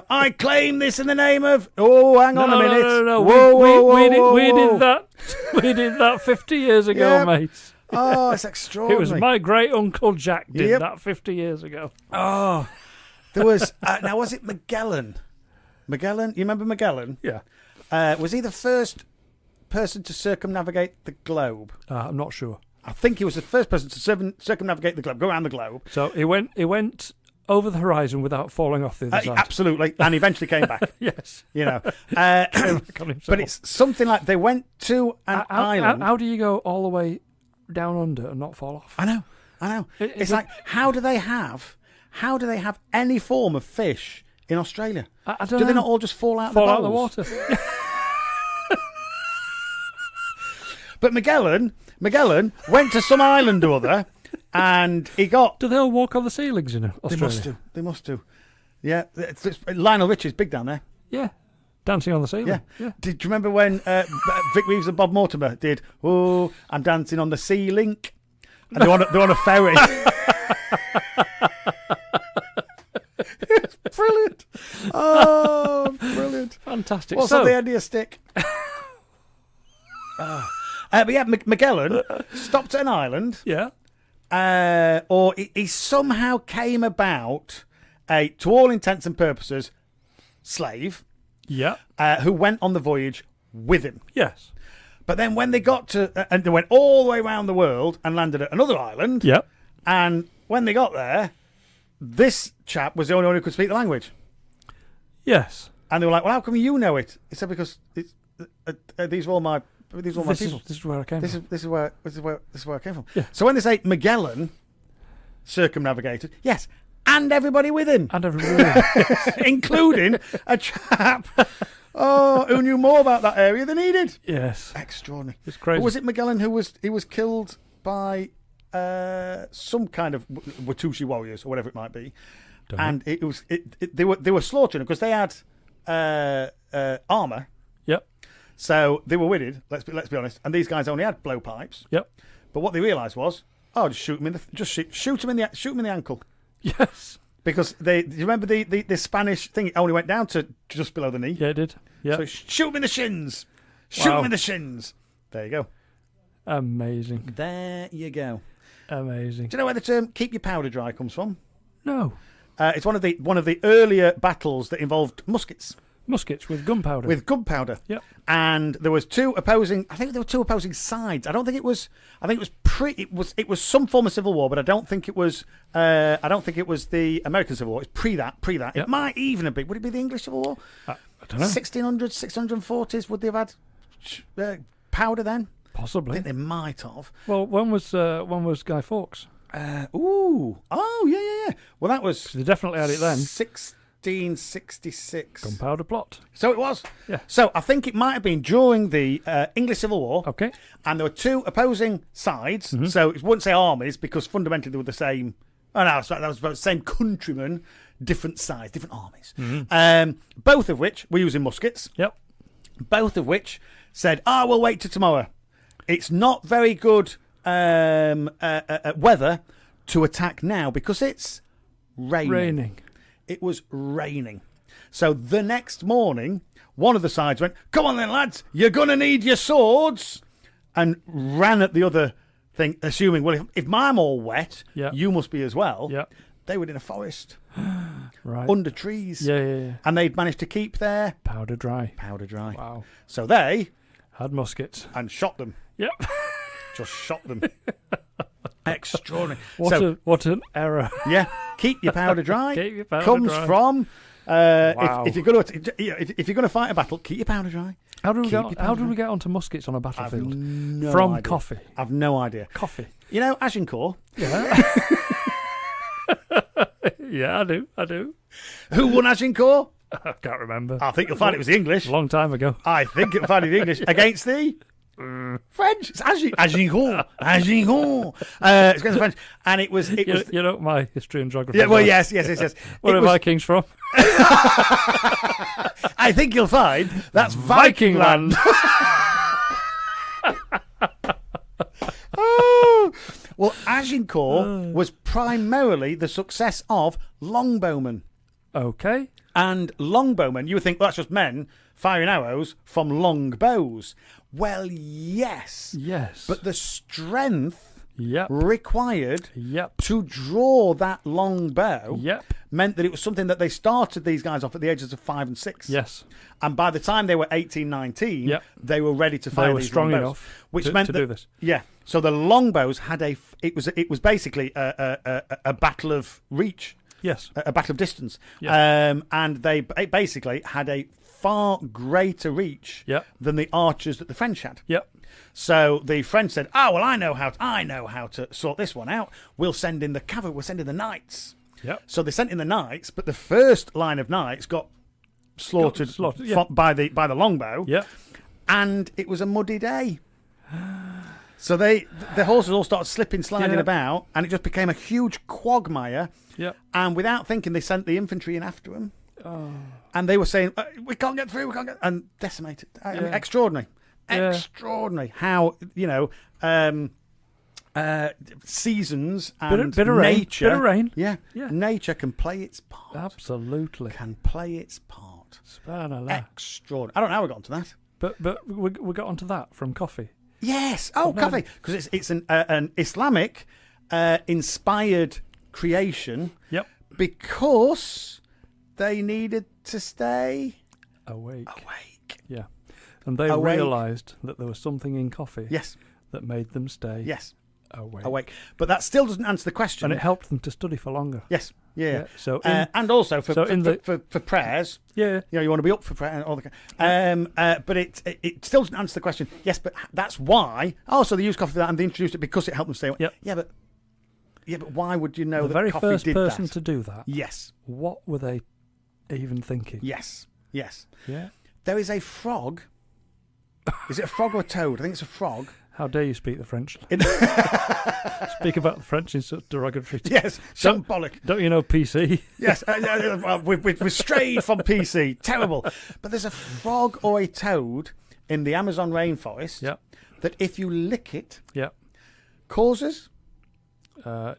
I claim this in the name of... Oh, hang on a minute. No. Whoa, We whoa. did that. We did that 50 years ago, Yep. mate. Oh, it's It extraordinary. was my great uncle Jack did Yep. that 50 years ago. Oh, there was... now, was it Magellan? Magellan? You remember Magellan? Yeah. Was he the first person to circumnavigate the globe? I'm not sure. I think he was the first person to circumnavigate the globe, go around the globe. So he went over the horizon without falling off the other side. Absolutely, and eventually came back. Yes. But On himself. it's something like they went to an island. How do you go all the way down under and not fall off? I know. It's like how do they have any form of fish in Australia? I don't Do know. they not all just fall out Fall the out of the bowls? water. But Magellan went to some island or other, and he got. Do they all walk on the ceilings in Australia? They must do. Yeah, Lionel Richie's big down there. Yeah. Dancing on the ceiling. Yeah. Did you remember when Vic Reeves and Bob Mortimer did? Oh, I'm dancing on the ceiling, and they're on a ferry. It's brilliant. Oh, brilliant. Fantastic. What's so, on the end of your stick? But yeah, Magellan stopped at an island. Yeah. Or he somehow came about to all intents and purposes, slave, Yeah. who went on the voyage with him. Yes. But then when they got to, and they went all the way around the world and landed at another island. Yeah. And when they got there, this chap was the only one who could speak the language. Yes. And they were like, "Well, how come you know it?" He said, "Because it's, these are all my people. This is where I came from. This is where I came from." Yeah. So when they say Magellan circumnavigated, yes, and everybody with him, And everybody. including a chap who knew more about that area than he did. Yes. Extraordinary. It's crazy. Or was it Magellan who was killed by some kind of Watusi warriors or whatever it might be? Don't know. And they were slaughtering them because they had armor. Yep. So they were witted. Let's be honest. And these guys only had blowpipes. Yep. But what they realised was, just shoot him in the ankle. Yes. Because do you remember the Spanish thing? It only went down to just below the knee. Yeah, it did. Yeah. So shoot him in the shins. Shoot Wow. him in the shins. There you go. Amazing. There you go. Amazing. Do you know where the term "keep your powder dry" comes from? No. It's one of the earlier battles that involved muskets Muskets with gunpowder. with gunpowder. Yep. And there was two opposing. I think there were two opposing sides. I don't think it was. I think it was some form of civil war, but I don't think it was. I don't think it was the American Civil War. It's pre that. Yep. It might even have been. Would it be the English Civil War? I don't know. 1600s, 640s. Would they have had powder then? I Possibly. think they might have. Well, when was Guy Fawkes? Yeah. Well, that was They definitely had it then. 1666. Gunpowder plot. So it was. Yeah. So I think it might have been during the English Civil War. Okay. And there were two opposing sides. Mm-hmm. So it wouldn't say armies because fundamentally they were the same. Oh no, that was about the same countrymen, different sides, different armies. Mm-hmm. Both of which were using muskets. Yep. Both of which said, we'll wait till tomorrow. It's not very good weather to attack now because it's raining. It was raining. So the next morning, one of the sides went, "Come on then, lads, you're going to need your swords," and ran at the other thing, assuming, well, if I'm all wet, Yeah. you must be as well. Yep. They were in a forest, Right. under trees. Yeah. And they'd managed to keep their Powder dry. powder dry. Wow. So they, Had muskets. and shot them. Yep. Just shot them. Extraordinary. What an error. Yeah, keep your powder dry. Keep your powder Comes dry. from Wow. if you're going to fight a battle, keep your powder dry. How did we Keep get? your How powder did we dry. get onto muskets on a battlefield? No From idea. coffee. I've no idea. Coffee. You know Agincourt, Yeah. Yeah, I do. who won Agincourt? I can't remember. I think you'll find it was the English. A long time ago. I think you'll find it the English against the French. It's Agincourt. Agincourt. It's against the French, and it was. You know my history and geography. Yeah, well, well. yes. Where It are was- Vikings from? I think you'll find that's Viking land. Oh. Well, Agincourt was primarily the success of Longbowman. Okay. And Longbowmen, you would think, well, that's just men firing arrows from long bows. Well, yes. Yes. But the strength Yep. required Yep. to draw that long bow Yep. meant that it was something that they started these guys off at the ages of 5 and 6. Yes. And by the time they were 18, 19, Yep. they were ready to fire They were these strong long bows, enough which to meant that, do this. Yeah. So the longbows had it was basically a battle of reach, Yes. a battle of distance. Yeah. And they basically had a far greater reach Yep. than the archers that the French had. Yep. So the French said, "Oh well, I know how to sort this one out. We'll send in the cavalry. We'll send in the knights." Yep. So they sent in the knights, but the first line of knights got slaughtered, yeah. by the longbow. Yeah. And it was a muddy day. So the horses all started sliding about, and it just became a huge quagmire. Yeah. And without thinking, they sent the infantry in after them. Oh. And they were saying, we can't get through, and decimated. I mean, extraordinary. Yeah. Extraordinary how, seasons and bit of nature. Bit of rain. Yeah. Yeah. Nature can play its part. Absolutely. Can play its part. Subhanallah. Extraordinary. I don't know how we got onto that. But we got onto that from coffee. Yes. Oh, coffee. Because it's an Islamic inspired creation. Yep. Because they needed to stay Awake. Yeah. And they Awake. realised that there was something in coffee. Yes. That made them stay. Yes. Awake. But that still doesn't answer the question. And it helped them to study for longer. Yes. Yeah. So and also for prayers. Yeah. You want to be up for prayer and all the. But it still doesn't answer the question. Yes, but that's why. Oh, so they used coffee for that, and they introduced it because it helped them stay awake. Yep. Yeah, but why would you know the that very coffee first did person that? to do that? Yes. What were they even thinking? Yes. Yeah. There is a frog. Is it a frog or a toad? I think it's a frog. How dare you speak the French? Speak about the French in such derogatory terms. Yes, shambolic. Don't you know PC? Yes, we've strayed from PC. Terrible. But there's a frog or a toad in the Amazon rainforest that if you lick it, causes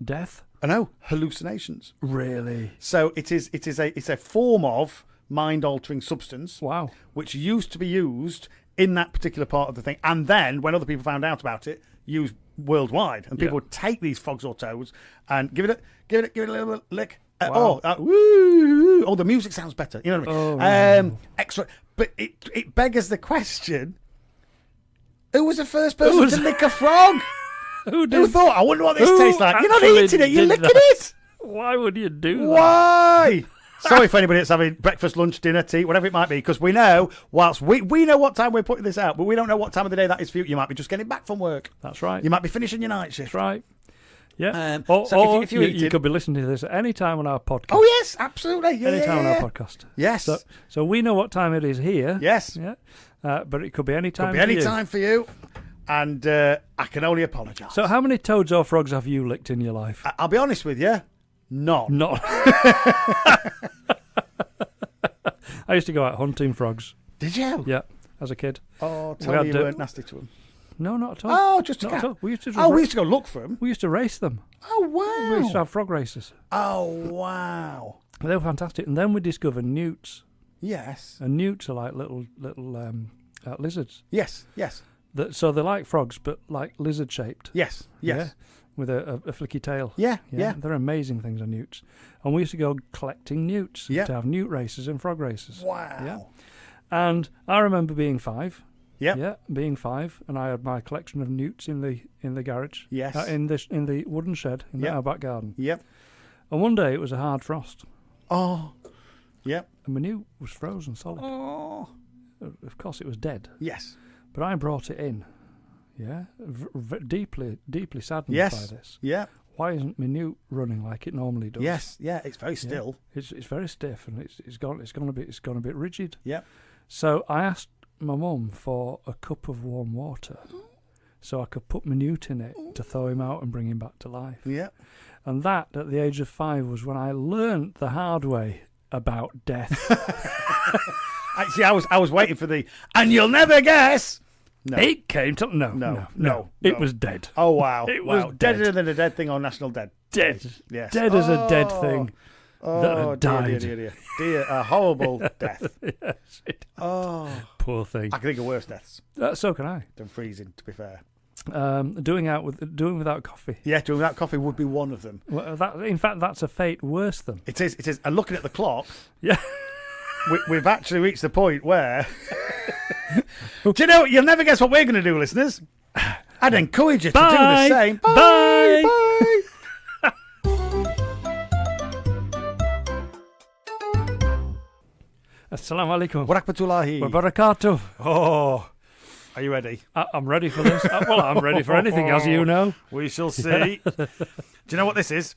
death. I know, hallucinations. Really? So it's a form of mind-altering substance. Wow. Which used to be used in that particular part of the thing, and then when other people found out about it, used worldwide, and people would take these frogs or toads and give it a little lick. Wow. Woo! Oh, the music sounds better. You know what I mean? Oh, Extra, but it beggars the question: who was the first person to lick a frog? Who thought? I wonder what this tastes like. You're not eating it; you're licking it. Why would you do that? Why? Sorry for anybody that's having breakfast, lunch, dinner, tea, whatever it might be, because we know, whilst we know what time we're putting this out, but we don't know what time of the day that is for you. You might be just getting back from work. That's right. You might be finishing your night shift. That's right. Yeah. So if you could be listening to this at any time on our podcast. Oh, yes, absolutely. Any time on our podcast. Yes. So we know what time it is here. Yes. Yeah. But it could be any time. Could be any time for you. And I can only apologise. So how many toads or frogs have you licked in your life? I'll be honest with you. None. Not. I used to go out hunting frogs. Did you? Yeah, as a kid. Oh, tell me you weren't nasty to them. No, not at all. Oh, just not at all. We used to. We used to go look for them. We used to race them. Oh wow! We used to have frog races. Oh wow! They were fantastic. And then we discovered newts. Yes. And newts are like little lizards. Yes. So they're like frogs, but like lizard shaped. Yes. Yeah, with a flicky tail. Yeah. They're amazing things, are newts. And we used to go collecting newts to have newt races and frog races. Wow. Yeah. And I remember being 5. Yep. Yeah, being 5, and I had my collection of newts in the garage. Yes. In the wooden shed in our back garden. Yep. And one day it was a hard frost. Oh. Yep. And my newt was frozen solid. Oh. Of course, it was dead. Yes. But I brought it in. Yeah. Deeply saddened by this. Yeah. Why isn't my newt running like it normally does? Yes. Yeah. It's very still. It's very stiff, and it's gone a bit rigid. Yep. So I asked my mum for a cup of warm water so I could put my newt in it to thaw him out and bring him back to life. Yeah. And that, at the age of 5, was when I learnt the hard way about death. Actually, I was waiting for and you'll never guess. No. It came to... No. It was dead. Oh, wow. It was deader dead. than a dead thing on National Dead. Dead. Yes. Dead as a dead thing that had died. Dear, a horrible death. Yes. Oh. Poor thing. I can think of worse deaths. So can I. Than freezing, to be fair. Doing without coffee. Yeah, doing without coffee would be one of them. Well, in fact, that's a fate worse than. It is. And looking at the clock... Yeah. We've actually reached the point where... Do you know, you'll never guess what we're going to do, listeners. I'd encourage you to do the same. Bye. Bye. Assalamu alaikum. Wa rahmatullahi. Wa barakatuh. Oh, are you ready? I'm ready for this. Well, I'm ready for anything, as you know. We shall see. Do you know what this is?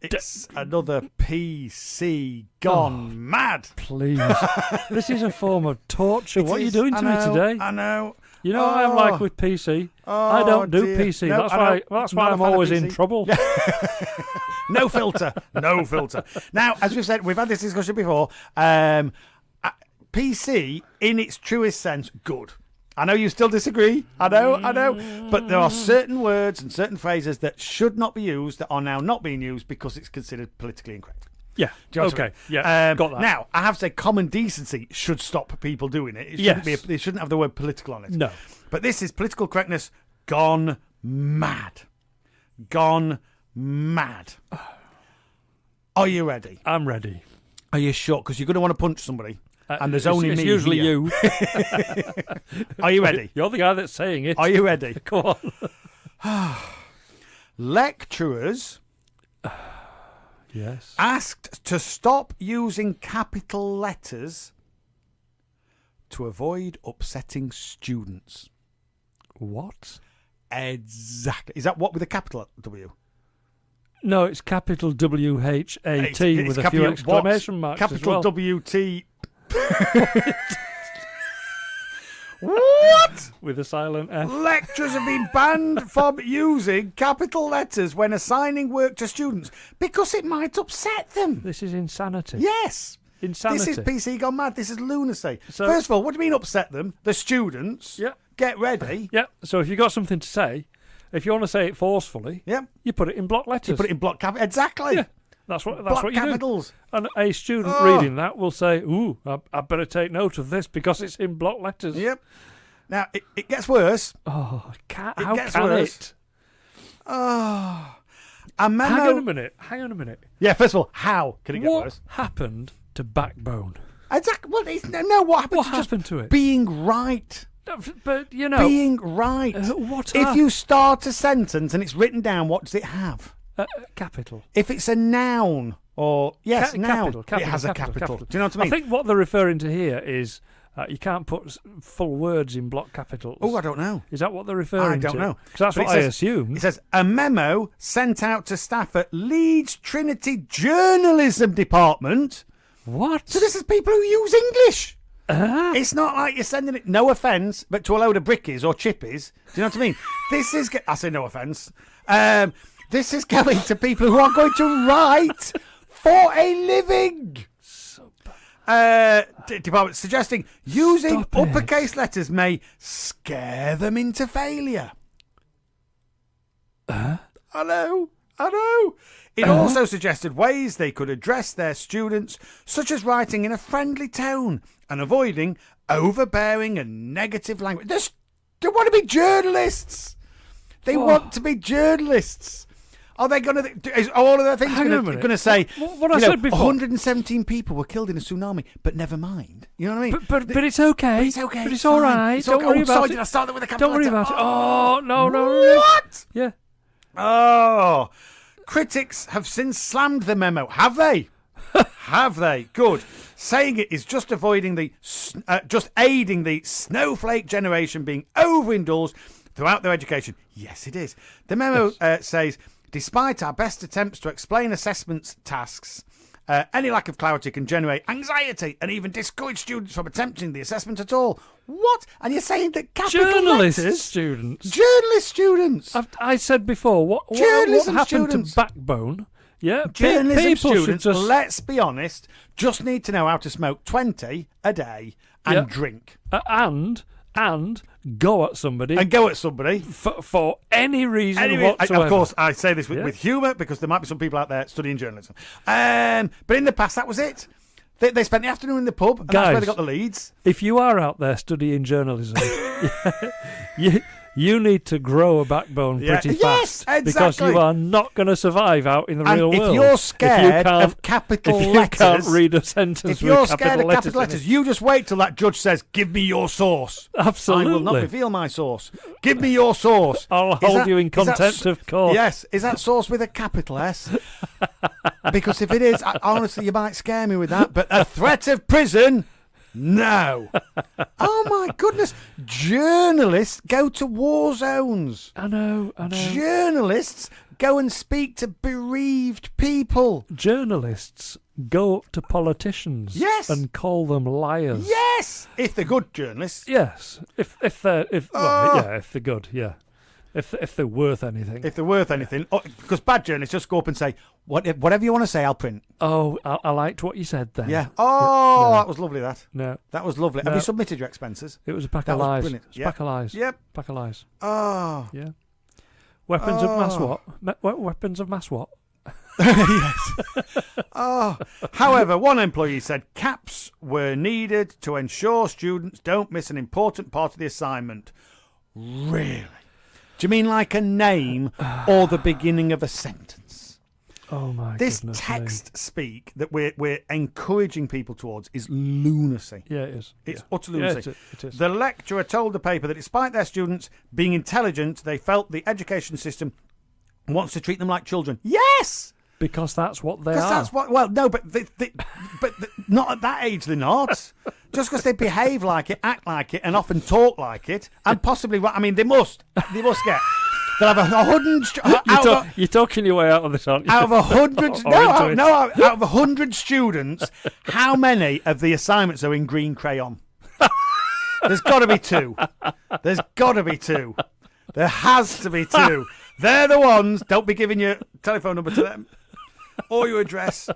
It's another PC gone mad. Please. This is a form of torture. What are you doing to me today? I know. You know what I'm like with PC? I don't do dear. PC. No, that's why not a I'm fan of always in PC. trouble. No filter. No filter. Now, as we've said, we've had this discussion before. PC, in its truest sense, good. I know you still disagree. I know. But there are certain words and certain phrases that should not be used that are now not being used because it's considered politically incorrect. Yeah. Do you know what I Okay. mean? Yeah. Got that. Now, I have to say, common decency should stop people doing it. It shouldn't Yes. be. It shouldn't have the word political on it. No. But this is political correctness gone mad. Gone mad. Are you ready? I'm ready. Are you sure? Because you're going to want to punch somebody. And there's It's- only it's me usually here. you. Are you ready? You're the guy that's saying it. Are you ready? Go on. Lecturers Yes. asked to stop using capital letters to avoid upsetting students. What? Exactly. Is that what with a capital W? No, it's capital WHAT It's with a few capital exclamation marks Capital as well. WT. What? With a silent F. Lecturers have been banned from using capital letters when assigning work to students because it might upset them. This is insanity. Yes. Insanity. This is PC gone mad. This is lunacy. So- First of all, what do you mean upset them? The students. Yeah. Get ready. Yeah, so if you've got something to say, if you want to say it forcefully, Yep. you put it in block letters. You put it in block capital. Exactly. Yeah, that's what block you capitals. do. And a student Oh. reading that will say, ooh, I better take note of this because it's in block letters. Yep. Now, it gets worse. Oh, It how gets can worse. it? Oh. A memo. Hang on a minute. Yeah, first of all, how can it get What worse? happened to Backbone? Exactly. Well, no, what happened What to happened just to it? being right? But, you know, Being right. what If are- you start a sentence and it's written down, what does it have? capital. If it's a noun or yes, noun, Capital, it has a capital. Do you know what I mean? I think what they're referring to here is you can't put full words in block capitals. Oh, I don't know. Is that what they're referring to? I don't know. 'Cause that's But what it I says- assumed. It says a memo sent out to staff at Leeds Trinity Journalism Department. What? So this is people who use English. Uh-huh. It's not like you're sending it, no offence, but to a load of brickies or chippies. Do you know what I mean? This is, I say no offence. This is going to people who are going to write for a living. So bad. Department suggesting using Stop it. uppercase letters may scare them into failure. I know. It also suggested ways they could address their students, such as writing in a friendly tone and avoiding overbearing and negative language. They want to be journalists. They want to be journalists. Are they going to? Is all of their things Hang on a going minute. to say? What I said before. 117 people were killed in a tsunami, but never mind. You know what I mean? But it's okay. But it's okay. But it's fine. all right. It's Don't okay. worry Oh, about sorry, it. did I start that with a capital Don't worry letter? about it. Oh, no. What? Yeah. Oh, critics have since slammed the memo. Have they? Have they? Good. Saying it is just avoiding just aiding the snowflake generation being overindulged throughout their education. Yes, it is. The memo says, despite our best attempts to explain assessments tasks, any lack of clarity can generate anxiety and even discourage students from attempting the assessment at all. What? And you're saying that capital Journalist letters? students. Journalist students. I said before, what Journalism happened students. to Backbone? Yeah, Journalism people should students, just let's be honest, just need to know how to smoke 20 a day and Yeah. drink. and go at somebody And go at somebody. for any reason Anyway, whatsoever. of course, I say this with, Yeah. with humour because there might be some people out there studying journalism. But in the past, that was it. They spent the afternoon in the pub, and that's where Guys. they got the leads. If you are out there studying journalism, you need to grow a backbone Yeah. pretty Yes, fast because exactly. you are not going to survive out in the And real if world. you're scared can't- of capital if you letters, can't read a sentence if you're with scared capital of capital letters, letters, you just wait till that judge says, "Give me your source." absolutely, I will not reveal my source. Give me your source. I'll Is hold that- you in is that contempt s- of court. Yes. Is that source with a capital S? Because if it is, honestly, you might scare me with that. But a threat of prison, No. Oh, my goodness. Journalists go to war zones. I know. Journalists go and speak to bereaved people. Journalists go up to politicians. Yes. And call them liars. Yes. If they're good journalists. Yes. If they're good, yeah. If they're worth anything. If they're worth anything. Because bad journalists just go up and say, whatever you want to say, I'll print. Oh, I liked what you said then. Yeah. Oh, that was lovely, that. No. That was lovely. No. Have you submitted your expenses? It was a pack That of was lies. brilliant. It's a pack of lies. Yep. Pack of lies. Oh. Yeah. Weapons of mass what? Weapons of mass what? Yes. Oh. However, one employee said caps were needed to ensure students don't miss an important part of the assignment. Really? Do you mean like a name or the beginning of a sentence? Oh my This goodness text speak that we're encouraging people towards is lunacy. me. Yeah, it is. It's Yeah. utter lunacy. Yeah, it is. The lecturer told the paper that despite their students being intelligent, they felt the education system wants to treat them like children. Yes! Because that's what they Because are. that's what. Well, no, but not at that age. They're not. Just because they behave like it, act like it, and often talk like it, and possibly. I mean, they must get. They'll have 100. You're talking your way out of this, aren't you? Out of 100. Out of 100 students, how many of the assignments are in green crayon? There's got to be 2. There's got to be 2. There has to be 2. They're the ones. Don't be giving your telephone number to them. Or your address.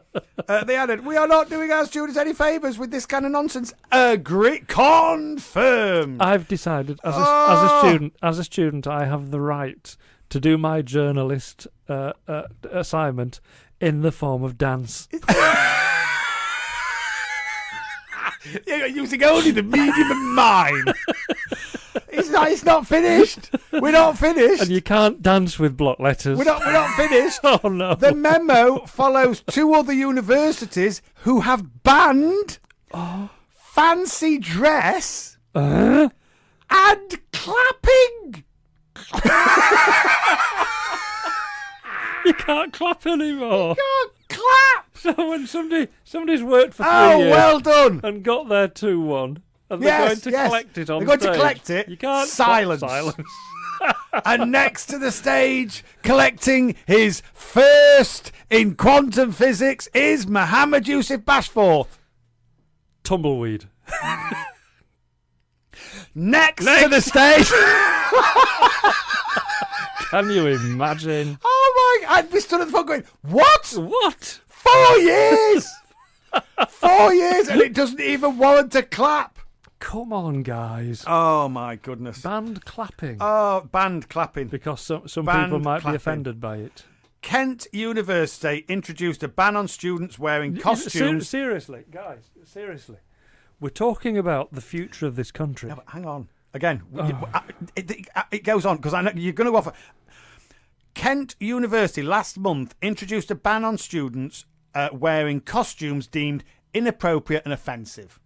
They added, we are not doing our students any favours with this kind of nonsense. Agree. Confirmed. I've decided as a student, I have the right to do my journalist assignment in the form of dance. You're using only the medium of mine. It's not finished. We're not finished. And you can't dance with block letters. We're not finished. Oh no. The memo follows 2 other universities who have banned fancy dress and clapping. You can't clap anymore. You can't clap. So when somebody's worked for 3 years well done. and got their 2-1 and they're going to collect it on They're going stage, to collect it. you can't Silence. Silence. And next to the stage, collecting his first in quantum physics, is Mohammed Yusuf Bashforth. Tumbleweed. Next to the stage. Can you imagine? Oh my! I'd be stood at the phone going, "What? What? 4 years? 4 years, and it doesn't even warrant a clap." Come on, guys. Oh my goodness! Banned clapping. Oh, band clapping. Because some Banned people might clapping. be offended by it. Kent University introduced a ban on students wearing costumes. Seriously, guys, seriously. We're talking about the future of this country. Yeah, but hang on. Again, it goes on because I know you're going to go off. Kent University last month introduced a ban on students wearing costumes deemed inappropriate and offensive.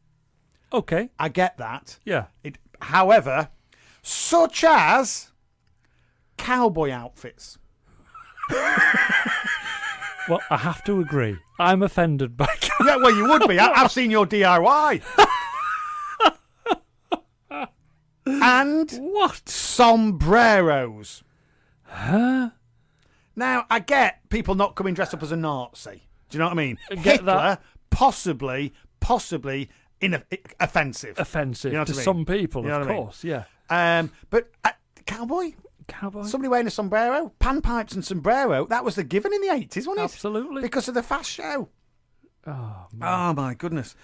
Okay. I get that. Yeah. However, such as cowboy outfits. Well, I have to agree. I'm offended by Yeah, well, you would be. I've seen your DIY. And what? sombreros. Huh? Now, I get people not coming dressed up as a Nazi. Do you know what I mean? Get Hitler, that. possibly offensive. Offensive You know what to I mean? some people, You know of what I mean? course, yeah. But cowboy? Cowboy? Somebody wearing a sombrero? Panpipes and sombrero? That was the given in the 80s, wasn't it? Absolutely. Because of the fast show. Oh, man. Oh, my goodness.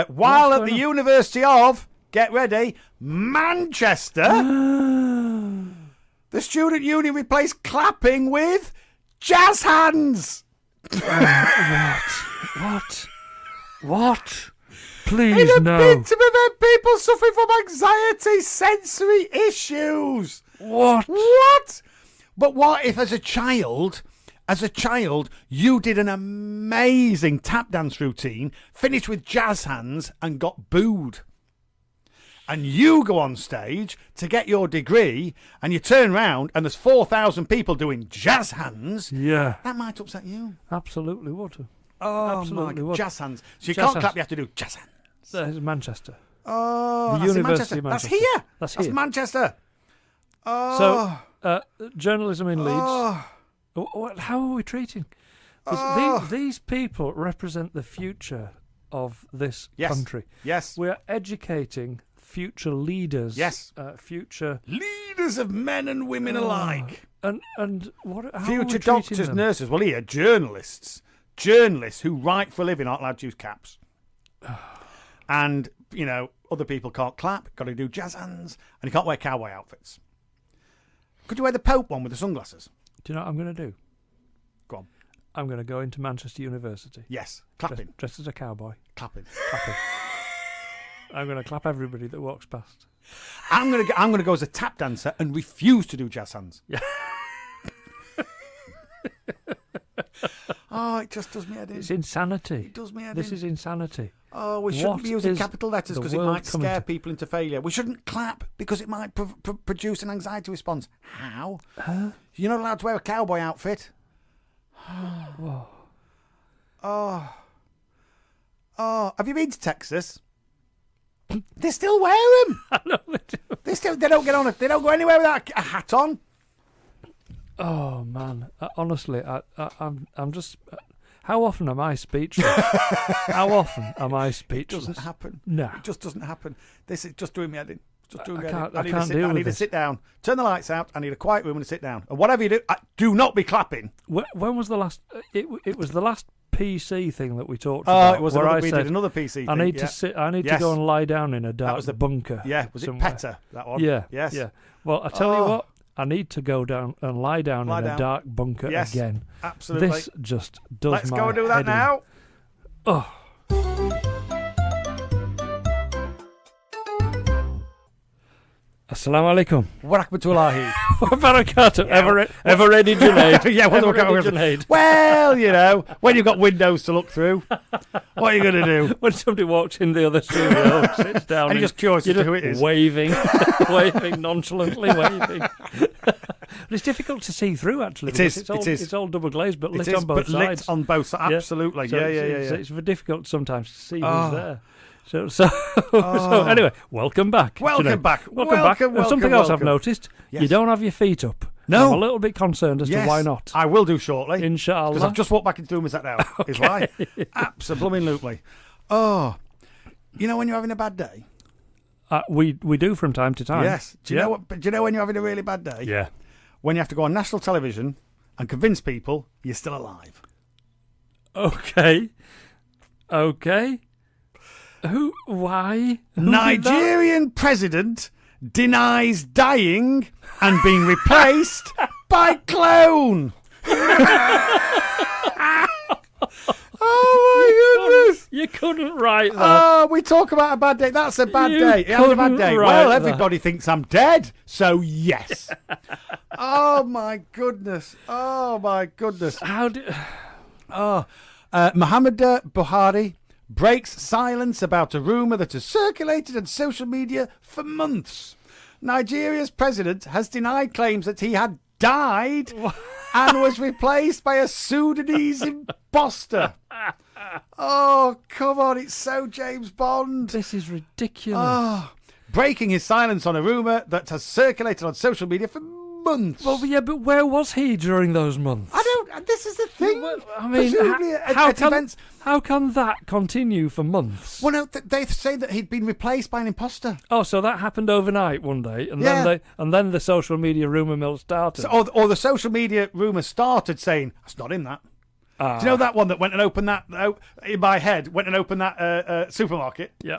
While at going the on? University of, get ready, Manchester, the student union replaced clapping with jazz hands. What? Please, In a no. bid to prevent people suffering from anxiety, sensory issues. What? But what if as a child, you did an amazing tap dance routine, finished with jazz hands and got booed? And you go on stage to get your degree and you turn round and there's 4,000 people doing jazz hands. Yeah. That might upset you. Absolutely would. Oh, Absolutely my God. would. Jazz hands. So you Jazz can't hands. clap, you have to do jazz hands. There's Manchester. Oh, The that's in University of That's Manchester. here. That's That's here. Manchester. Oh. So, journalism in Leeds. Oh. How are we treating? These people represent the future of this country. Yes. We are educating future leaders. Yes. Future Leaders of men and women alike. And what? How Future are we doctors, treating them? nurses. Well, here, journalists. Journalists who write for a living aren't allowed to use caps. And, other people can't clap, got to do jazz hands, and you can't wear cowboy outfits. Could you wear the Pope one with the sunglasses? Do you know what I'm going to do? Go on. I'm going to go into Manchester University. Yes. Clapping. Dressed as a cowboy. Clapping. I'm going to clap everybody that walks past. I'm gonna go as a tap dancer and refuse to do jazz hands. Yeah. Oh, it just does me head in. It's insanity. It does me head This in. is insanity. Oh, we shouldn't What be using is capital letters the because it world might coming scare to? people into failure. We shouldn't clap because it might produce an anxiety response. How? You're not allowed to wear a cowboy outfit. Whoa. Oh. Have you been to Texas? They still wear them. I know they do. They don't get on it. They don't go anywhere without a hat on. Oh man, honestly, I'm just. How often am I speechless? How often am I It speechless? doesn't happen. No. It just doesn't happen. This is just doing me head in. Just doing I me head in. can't- I can't deal with I need to this. sit down. Turn the lights out. I need a quiet room and sit down. And whatever you do, do not be clapping. When was the last? It was the last PC thing that we talked Oh, about. it was where another, I we said, did another PC I thing. need yeah. to sit. I need Yes. to go and lie down in a dark was the- bunker. Yeah, was it somewhere. Petter, that one? Yeah. Yes. Yeah. Well, I tell you Oh. what. I need to go down and lie down Lie in a down. dark bunker Yes, again. absolutely. This just does Let's my go and do that head in. now. Oh. Assalamu alaikum. Wa rahmatullahi. Barakatuh. Ever ready, Junaid? Yeah, what Ever the ready, Junaid? Well, when you've got windows to look through, what are you going to do? When somebody walks in the other studio, sits down, And you're just curious you're as to who it is. waving, waving nonchalantly, waving. But it's difficult to see through, actually. It is, because it is. It's all double glazed, but It lit is, on both but sides. lit on both sides. Yeah. Absolutely. So Yeah. It's very difficult sometimes to see Oh. who's there. So anyway, welcome back. Welcome Junaid. back. Welcome back. And something else I've welcome. noticed: Yes. you don't have your feet up. No. I'm a little bit concerned as to Yes, why not. I will do shortly. Inshallah. Because I've just walked back into the room and sat down. Is why. Absolutely. Oh, when you're having a bad day? We do from time to time. Yes. Do you know what? Do you know when you're having a really bad day? Yeah. When you have to go on national television and convince people you're still alive. Okay. Who? Why? Who did that? Nigerian president denies dying and being replaced by clone. Oh my goodness! You couldn't write that. Oh, we talk about a bad day. That's a bad You day. It had a bad couldn't day. write Well, that. everybody thinks I'm dead, so yes. Oh my goodness! Oh my goodness! How did? Muhammad Buhari breaks silence about a rumour that has circulated on social media for months. Nigeria's president has denied claims that he had died and was replaced by a Sudanese imposter. Oh, come on, it's so James Bond. This is ridiculous. Oh, breaking his silence on a rumour that has circulated on social media for months. Well, yeah, but where was he during those months? I don't. This is the thing. Well, I mean, Presumably how can that continue for months? Well, no, they say that he'd been replaced by an imposter. Oh, so that happened overnight one day, and Yeah. then the social media rumour mill started. Or the social media rumour started saying, that's not him, that. Do you know that one that went and opened that, in my head, went and opened that supermarket? Yeah.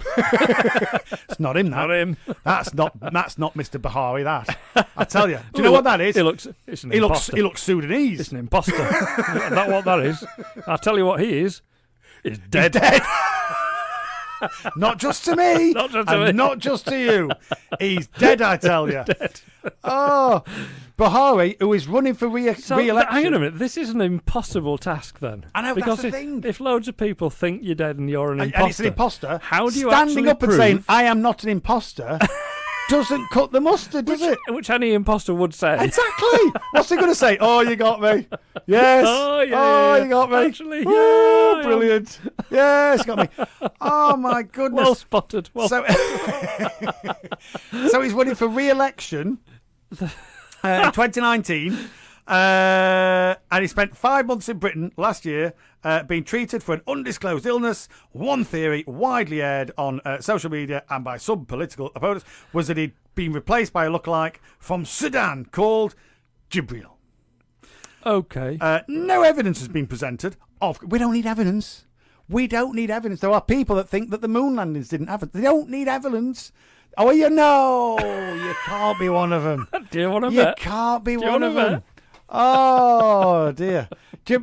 It's not him, that. Not him. That's not Mr. Bahari, that. I tell you. Do you know what that is? It's an imposter. He looks Sudanese. It's an imposter. That what that is. I'll tell you what he is. He's dead. He's dead. Not just to me. Not just to and me. not just to you. He's dead, I tell you. Dead. Oh, Buhari, who is running for So, re-election. hang on a minute. This is an impossible task, then. I know, because that's the thing. If loads of people think you're dead and you're an imposter, And it's an imposter. how do you standing actually up and prove? saying, I am not an imposter, doesn't cut the mustard, does it? Which any imposter would say. Exactly. What's he going to say? Oh, you got me. Yes. Oh, yeah. Oh, you got me. Actually, Woo, yeah. brilliant. Yes, got me. Oh, my goodness. Well spotted. Well, So, so he's running for re-election in 2019. And he spent 5 months in Britain last year being treated for an undisclosed illness. One theory, widely aired on social media and by some political opponents, was that he'd been replaced by a lookalike from Sudan called Jibril. okay. No evidence has been presented. We don't need evidence. We don't need evidence. There are people that think that the moon landings didn't happen. They don't need evidence. Oh, you know, you can't be one of them. Do you want to You bet? can't be Do you one wanna of them. bet? Oh, dear.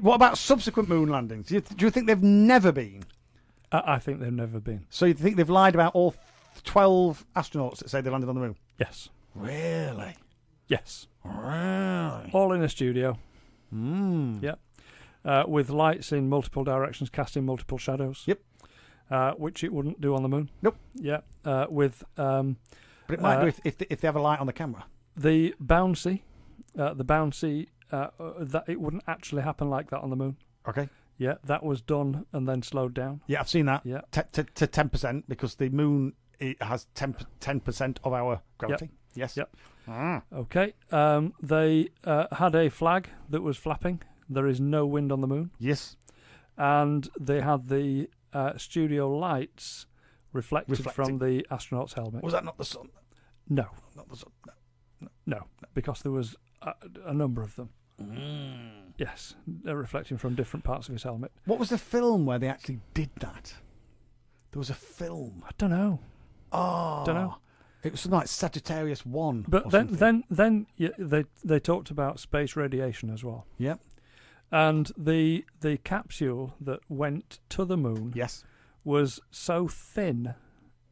What about subsequent moon landings? Do you think they've never been? I think they've never been. So you think they've lied about all 12 astronauts that say they landed on the moon? Yes. Really? Yes. Really? All in a studio. Mm. Yep. With lights in multiple directions, casting multiple shadows. Yep. Which it wouldn't do on the moon. Nope. Yeah. With But it might do if they have a light on the camera. the bouncy, that it wouldn't actually happen like that on the moon. Okay. Yeah, that was done and then slowed down. Yeah, I've seen that. Yeah. To 10% because the moon it has 10% of our gravity. Yes. Yep. Ah. Okay. They had a flag that was flapping. There is no wind on the moon. Yes. And they had the studio lights reflected from the astronaut's helmet. Was that not the sun? No. Not the sun. No, because there was a number of them. Mm. Yes, they're reflecting from different parts of his helmet. What was the film where they actually did that? There was a film. I don't know. Oh, Don't know. It was something like Sagittarius 1. But or then, something. they talked about space radiation as well. Yep. And the capsule that went to the moon Yes. was so thin,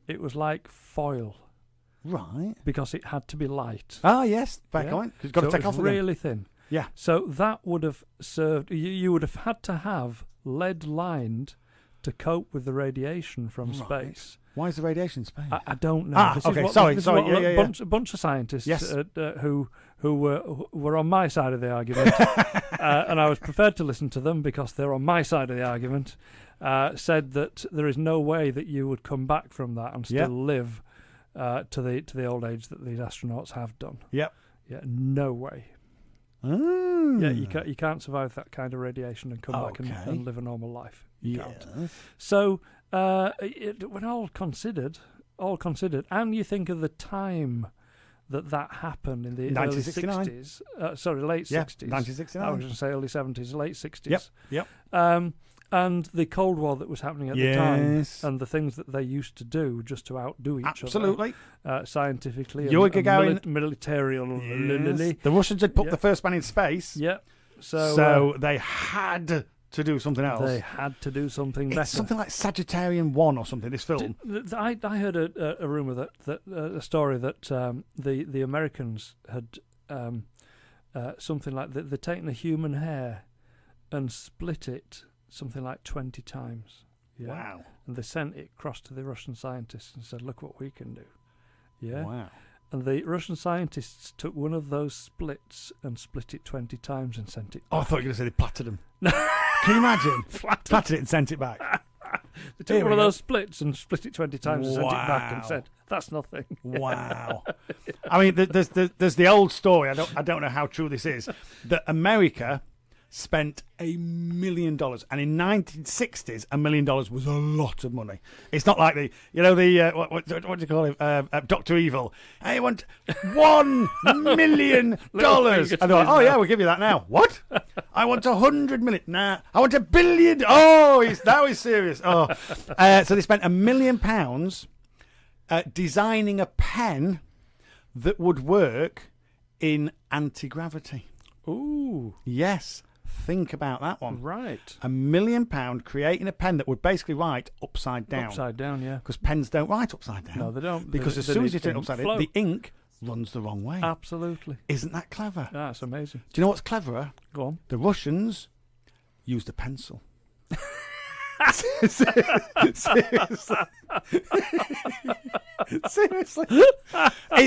it was like foil Right. because it had to be light. Ah, yes. Back Yeah. on. You've got So to take it was off again. really thin. Yeah. So that would have served. You would have had to have lead lined to cope with the radiation from Right. space. Why is the radiation in space? I don't know. Ah, This okay, is what, sorry, this is sorry, what yeah, yeah, a bunch of scientists Yes. who were on my side of the argument, and I was prepared to listen to them because they're on my side of the argument. Said that there is no way that you would come back from that and still Yep. live to the old age that these astronauts have done. Yep. Yeah, no way. Mm. Yeah, you can't survive that kind of radiation and come back Okay. and live a normal life. You can't. Yes. So, when all considered, and you think of the time that happened in the early 1969. 60s, late Yeah, 60s. 1969. I was going to say early 70s, late 60s. Yep. And the Cold War that was happening at the time, Yes. and the things that they used to do just to outdo each Absolutely. other, scientifically Yuri and Gagarin- militarily. Yes. The Russians had put Yeah. the first man in space, Yeah. so they had to do something else. they had to do something better. It's something like Sagittarian 1 or something, this film. I heard a rumor that a story that the Americans had something like they'd taken a human hair and split it something like 20 times. Yeah? Wow. And they sent it across to the Russian scientists and said, "Look what we can do." Yeah. Wow. And the Russian scientists took one of those splits and split it 20 times and sent it. Oh, I thought you were going to say they platted them. Can you imagine? Platted it and sent it back. They took Here one we of go. those splits and split it 20 times and sent it back and Wow. said, "That's nothing." Wow. I mean, there's the old story. I don't know how true this is. That America spent $1 million, and in 1960s, $1 million was a lot of money. It's not like what do you call it? Dr. Evil. I want $1 million. Little And finger they're like, to oh his yeah, mouth. we'll give you that now. What? I want 100 million. Nah, I want $1 billion. Oh, now he's serious. Oh, so they spent £1 million designing a pen that would work in anti-gravity. Ooh, Yes, think about that one. right. £1 million creating a pen that would basically write upside down. Upside down, yeah. Because pens don't write upside down. No, they don't. Because They- as they soon as need you turn it to upside down, float. the ink runs the wrong way. Absolutely. Isn't that clever? That's amazing. Do you know what's cleverer? Go on. The Russians used a pencil. Seriously.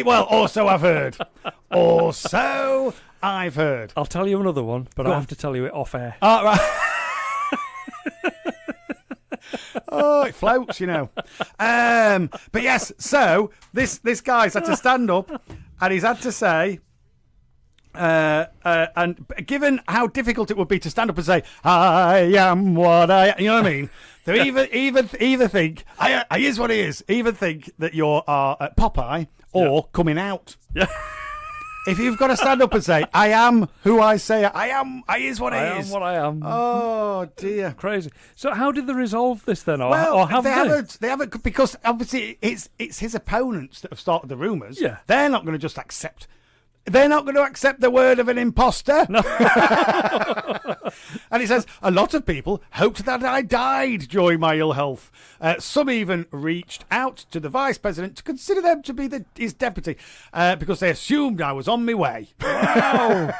Well, also I've heard. Also I've heard. I'll tell you another one, but Go I on. have to tell you it off air. Oh, right. Oh, it floats, you know. But yes, so this guy's had to stand up and he's had to say, and given how difficult it would be to stand up and say, I am what I am, you know what I mean? They either think, I is what he is, either think that you're Popeye or coming out. Yeah. If you've got to stand up and say, I am who I say I am, I is what I I is. am what I am. Oh, dear. Crazy. So how did they resolve this then? Or, Well, or have they haven't, because obviously it's his opponents that have started the rumours. Yeah. They're not going to just accept. They're not going to accept the word of an imposter. No. And he says, a lot of people hoped that I died during my ill health. Some even reached out to the vice president to consider them to be his deputy because they assumed I was on my way. Wow.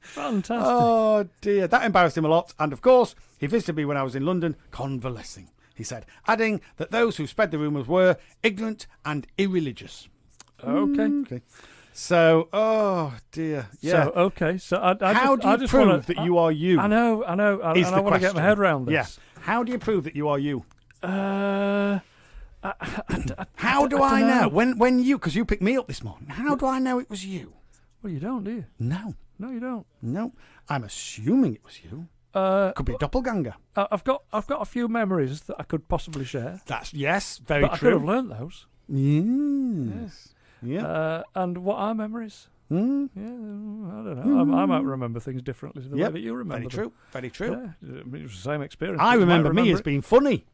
Fantastic. Oh, dear. That embarrassed him a lot. And, of course, he visited me when I was in London convalescing, he said, adding that those who spread the rumours were ignorant and irreligious. Okay. So, oh dear. Yeah. So, okay. So how do you prove that you are you? I know. And I want to get my head around this. Yeah. How do you prove that you are you? How do I know? When you, because you picked me up this morning, how do I know it was you? Well, you don't, do you? No. No, you don't. No. I'm assuming it was you. Could be a doppelganger. I've got a few memories that I could possibly share. That's, yes, very but true. I could have learnt those. Yes. Yeah. And what are memories? Mm. Yeah, I don't know. I might remember things differently to the way that you remember Very them. true. Very true. Yeah, I mean, it was the same experience. I but you might remember me as it. being funny.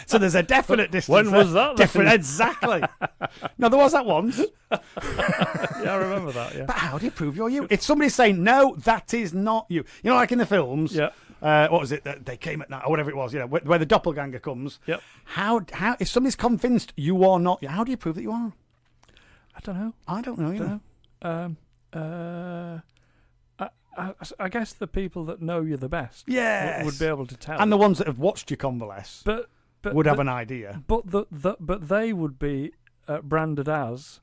So there's a definite distance. When was that? Different, exactly. No, there was that once. Yeah, I remember that. Yeah. But how do you prove you're you? If somebody's saying no, that is not you. You know, like in the films. Yeah. What was it? They came at night or whatever it was. You know, where the doppelganger comes. Yep. How if somebody's convinced you are not, how do you prove that you are? I don't know. I don't know. I guess the people that know you the best Yes. would be able to tell. And the ones that have watched you convalesce but would have an idea. But but they would be branded as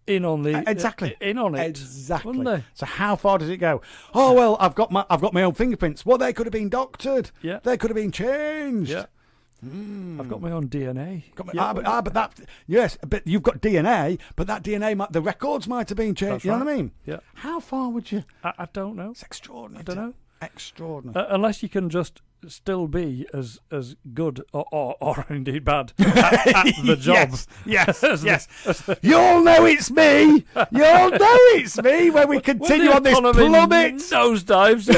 in on the exactly in on it. Exactly. Wouldn't they? So how far does it go? Oh well, I've got my own fingerprints. Well, they could have been doctored. Yeah. They could have been changed. Yeah. I've got my own DNA. But that yes, but you've got DNA, but that DNA the records might have been changed. That's you know right. what I mean? Yeah. How far would you? I don't know. It's extraordinary. I don't know. Extraordinary. Unless you can just still be as good or indeed bad at the job. Yes. You'll know it's me. You'll know it's me when we continue on this plummet. Nosedives.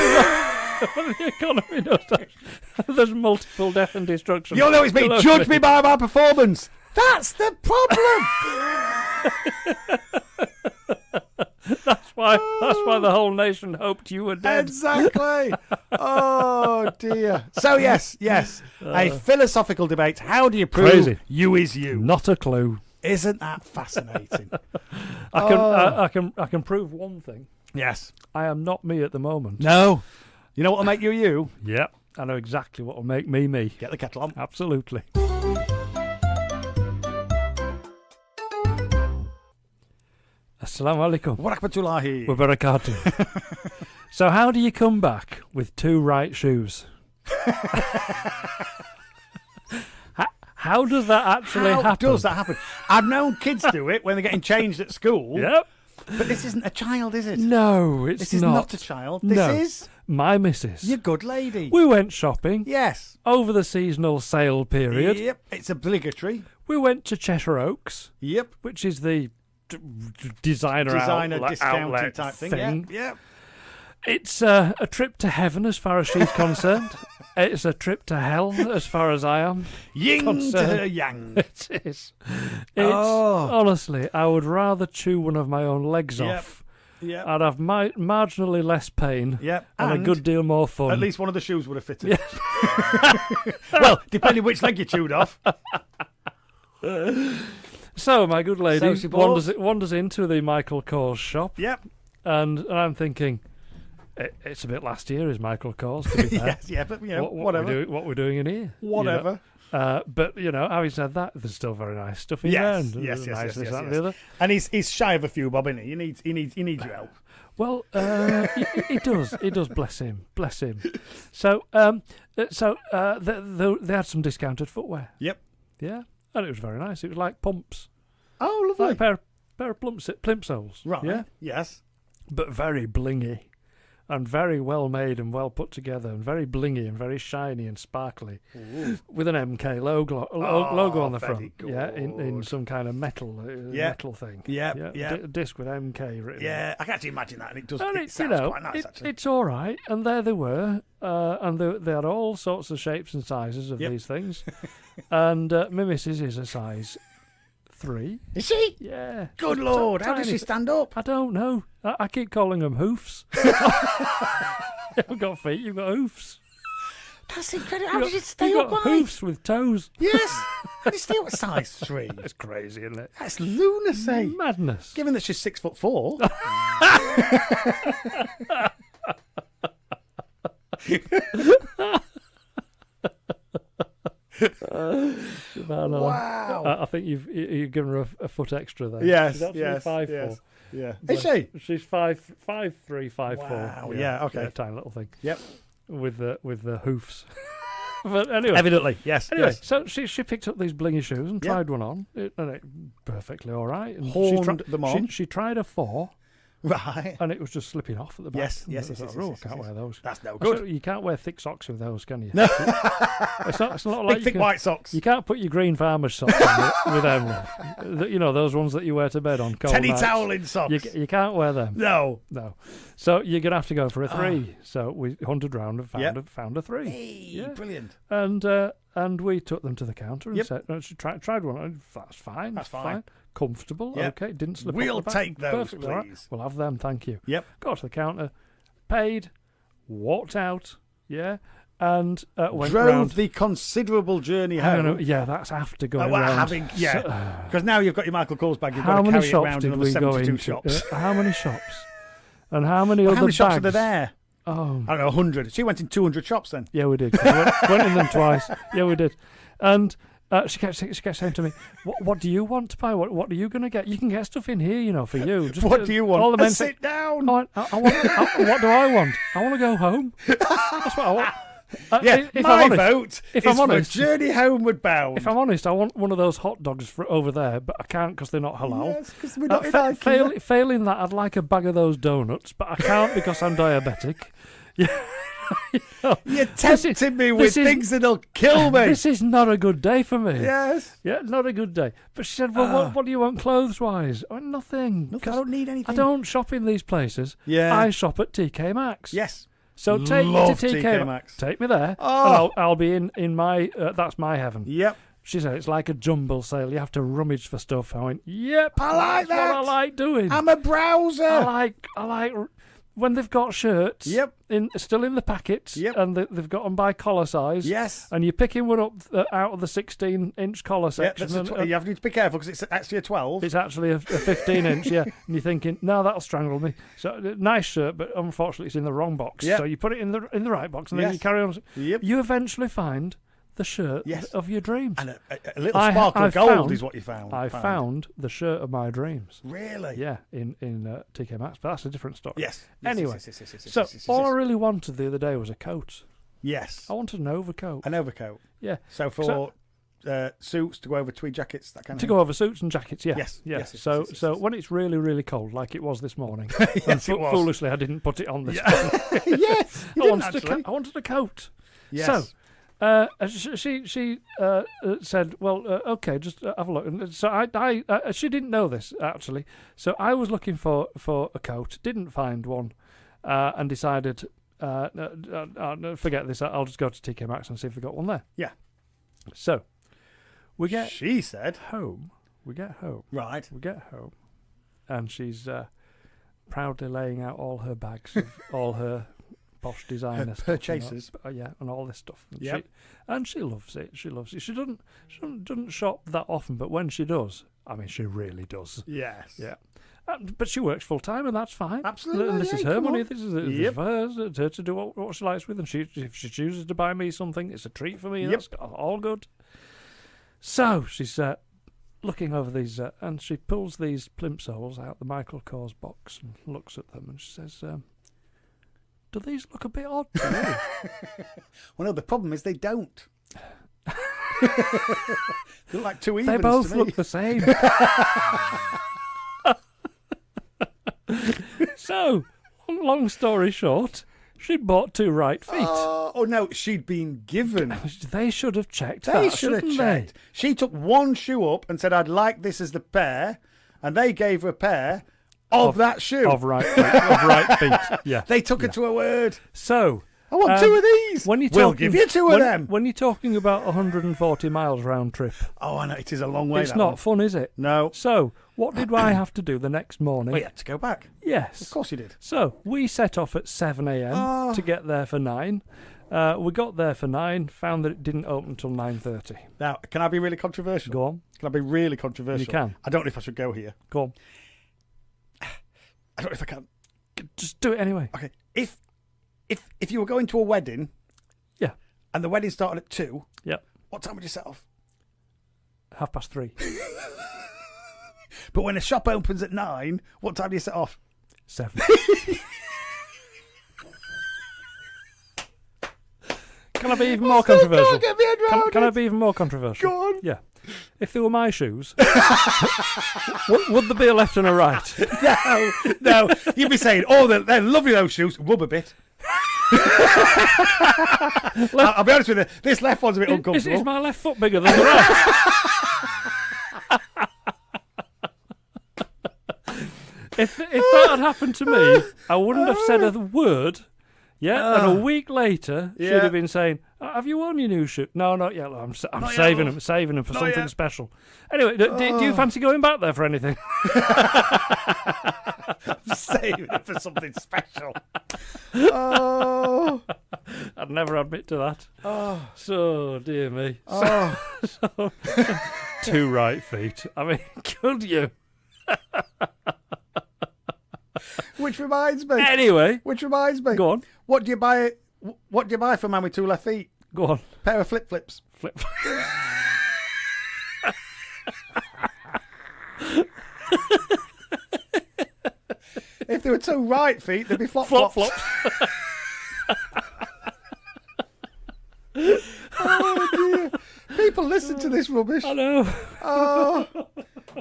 When the economy nosedives. There's multiple death and destruction. You'll know it's me. Judge me by my performance. That's the problem. That's why the whole nation hoped you were dead. Exactly. Oh dear. So yes. A philosophical debate. How do you prove Crazy. you is you? Not a clue. Isn't that fascinating? I can prove one thing. Yes. I am not me at the moment. No. You know what will make you you? Yep. I know exactly what will make me me. Get the kettle on. Absolutely. Assalamu alaikum. Wa rahmatullahi. Wa barakatuh. So how do you come back with two right shoes? How does that actually happen? How does that happen? I've known kids do it when they're getting changed at school. Yep. But this isn't a child, is it? No, it's This is not a child. This No. is My missus. your good lady. We went shopping Yes. over the seasonal sale period. Yep. It's obligatory. We went to Cheshire Oaks, Yep. which is the designer Discounty outlet type thing. thing. Yep. It's a trip to heaven as far as she's concerned. It's a trip to hell as far as I am. Ying to concerned. her yang. It is. It's Oh. honestly, I would rather chew one of my own legs Yep. off. Yep. I'd have marginally less pain Yep. and a good deal more fun. At least one of the shoes would have fitted. Well, depending which leg you chewed off. So my good lady So she bought- wanders into the Michael Kors shop, Yep. and I'm thinking, It's a bit last year, as Michael calls, to be fair. Yes, yeah, but Whatever. What we're doing in here. Whatever. But, having said that, there's still very nice stuff in Yes, there. yes, Nice this, that, and yes. the other. And he's shy of a few bob, isn't he? He needs your help. Well, he does. He does. Bless him. Bless him. So, they had some discounted footwear. Yep. Yeah, and it was very nice. It was like pumps, Oh, lovely. like a pair of plimsolls. Right. Yeah, Yes. but very blingy, and very well made and well put together, and very blingy and very shiny and sparkly, with an MK logo on the very front. Yeah, in some kind of metal metal thing. Yeah. Disc with MK written. Yeah, I can actually imagine that, and it does. And It sounds quite nice, actually. it's all right, and there they were, and they had all sorts of shapes and sizes of Yep. these things, and my missus is a size 3. Is she? Yeah. Good Lord, how does Tiny she stand up? I don't know. I keep calling them hoofs. You've got feet, you've got hoofs. That's incredible. How does she stay You've up got high? hoofs with toes. Yes. How does she stay up at size 3? That's crazy, isn't it? That's lunacy. Madness. Given that she's 6'4". Wow. I think you've given her a foot extra there. Yes, She's actually yes, 5'4". yes. Yeah. Is she? She's 5'3", 5'4". Wow, yeah, okay. Tiny little thing. Yep. With the hoofs. But anyway. Evidently, yes. Anyway, Yes. so she picked up these blingy shoes and Yep. tried one on, and it perfectly all right. And Horned them on. She tried a 4, Right. and it was just slipping off at the back. Yes, And yes, it was yes, like, yes, oh, yes, I can't yes. wear those. That's no I good. said, you can't wear thick socks with those, can you? No. It's not like Big, thick white socks. You can't put your green farmer's socks on with them. Love. Those ones that you wear to bed on cold Teddy nights. toweling socks. You can't wear them. No. No. So you're going to have to go for a 3. So we hunted round and found a 3. Hey, Yeah. brilliant. And we took them to the counter and Yep. said, she tried one. That's fine. That's fine. Comfortable. Yep. Okay. Didn't slip We'll off the back. take those, Perfectly all right. please. We'll have them. Thank you. Yep. Got to the counter, paid, walked out. Yeah. And went Drove round. the considerable journey I don't know, home. yeah, that's after going Well, round. because now you've got your Michael Kors bag, you've How got to many carry it shops around did another we go 72 into? shops. How many shops? And how many Well, other how many shops bags? are there? Oh, I don't know, 100. She went in 200 shops then. yeah, we did. We went in them twice. Yeah, we did. And she kept saying to me, "What do you want to buy? What are you going to get? You can get stuff in here, for you. Just, What do you want? All the men Sit down. what do I want? I want to go home. That's what I want. Yeah, if my I'm honest, vote if is I'm honest- for Journey Homeward Bound. If I'm honest, I want one of those hot dogs over there, but I can't because they're not halal. Yes, because we're not in IKEA. Failing that, I'd like a bag of those donuts, but I can't because I'm diabetic. You're tempting me with things that'll kill me. This is not a good day for me. Yes. Yeah, not a good day. But she said, well, what do you want clothes-wise? I went, nothing. Look, I don't need anything. I don't shop in these places. Yeah. I shop at TK Maxx. Yes. So take me Love to TK Maxx. Take me there, Oh. and I'll be in my, that's my heaven. Yep. She said, it's like a jumble sale. You have to rummage for stuff. I went, yep. I like that's that. what I like doing. I'm a browser. I like when they've got shirts. Yep. Still in the packets. Yep. And they've got them by collar size. Yes. And you're picking one up out of the 16-inch collar Yeah, section. you have to be careful because it's actually a 12. It's actually a 15-inch, yeah. And you're thinking, no, that'll strangle me. So nice shirt, but unfortunately it's in the wrong box. Yep. So you put it in the right box, and then you carry on. Yep. You eventually find the shirt of your dreams. And a little sparkle of gold is what you found. I found the shirt of my dreams. Really? Yeah, in TK Maxx, but that's a different story. Yes. Anyway, yes. all I really wanted the other day was a coat. Yes. I wanted an overcoat. An overcoat. Yeah. So for suits to go over tweed jackets, that kind of To thing. go over suits and jackets, yeah. Yes. Yeah. Yes, yes, So yes, yes, so yes. when it's really, really cold, like it was this morning, Yes, and it was. foolishly I didn't put it on this morning. Yes. You I didn't wanted, actually. I wanted a coat. Yes. So she said, well, okay, just have a look. And so I she didn't know this actually. So I was looking for a coat, didn't find one, and decided, forget this. I'll just go to TK Maxx and see if they got one there. Yeah. So we get She said. home. We get home. Right. We get home, and she's proudly laying out all her bags of all her posh designer stuff. purchases. Yeah, and all this stuff. And Yep. she loves it. She loves it. She doesn't shop that often, but when she does, I mean, she really does. Yes. Yeah. But she works full time, and that's fine. Absolutely. And this is her come money. on. This is for her to do what she likes with. And if she chooses to buy me something, it's a treat for me. Yep. That's all good. So she's looking over these, and she pulls these plimsolls out the Michael Kors box and looks at them, and she says, "Do these look a bit odd to you?" Well, no, the problem is they don't. They look like two evens They both to me. look the same. So, long story short, she bought 2 right feet. Oh no, she'd been given. They should have checked They that, should have shouldn't checked. She took one shoe up and said, "I'd like this as the pair," and they gave her a pair of that shoe. Of right feet. Yeah. They took her to her word. So, I want 2 of these. We'll give you 2 of them. When you're talking about 140 miles round trip, Oh, I know, it is a long way. it's that not one. fun, is it? No. So, what did I have to do the next morning? Well, you had to go back. Yes. Of course you did. So, we set off at 7 a.m. Oh. to get there for 9. We got there for 9, found that it didn't open until 9:30. Now, can I be really controversial? Go on. Can I be really controversial? You can. I don't know if I should go here. Go on. I don't know if I can. Just do it anyway. Okay. If you were going to a wedding, Yeah. and the wedding started at 2, Yep. what time would you set off? 3:30. But when a shop opens at 9, what time do you set off? 7. Can I be even more controversial? Don't get me head round Can I it. be even more controversial? Go on. Yeah. If they were my shoes, would there be a left and a right? No. You'd be saying, "Oh, they're lovely, those shoes. Rub a bit." I'll be honest with you. This left one's a bit uncomfortable. Is my left foot bigger than the right? If that had happened to me, I wouldn't have said a word. Yeah, and a week later, she'd Yeah. have been saying, "Have you worn your new shoe?" No, not yet. I'm Not saving yet, them, saving them for Not something yet. special. Anyway, do you fancy going back there for anything? Saving it for something special. Oh. I'd never admit to that. Oh. So, dear me. Oh. So, 2 right feet. I mean, could you? Which reminds me. Anyway, Which reminds me. go on. What do you buy? What do you buy for a man with 2 left feet? Go on. Pair of flip flops. Flip. If they were 2 right feet, they'd be flop Flop, flops. flop. Oh dear! People listen to this rubbish. I know. Oh,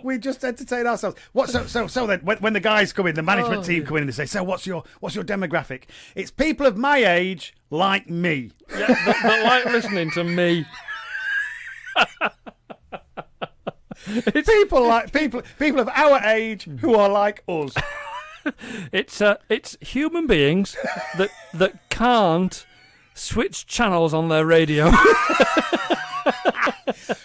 we just entertain ourselves. What? So then, when the guys come in, the management team come in and they say, "So what's your demographic?" It's people of my age, like me. Yeah, that like listening to me. People of our age who are like us. It's human beings that can't switch channels on their radio.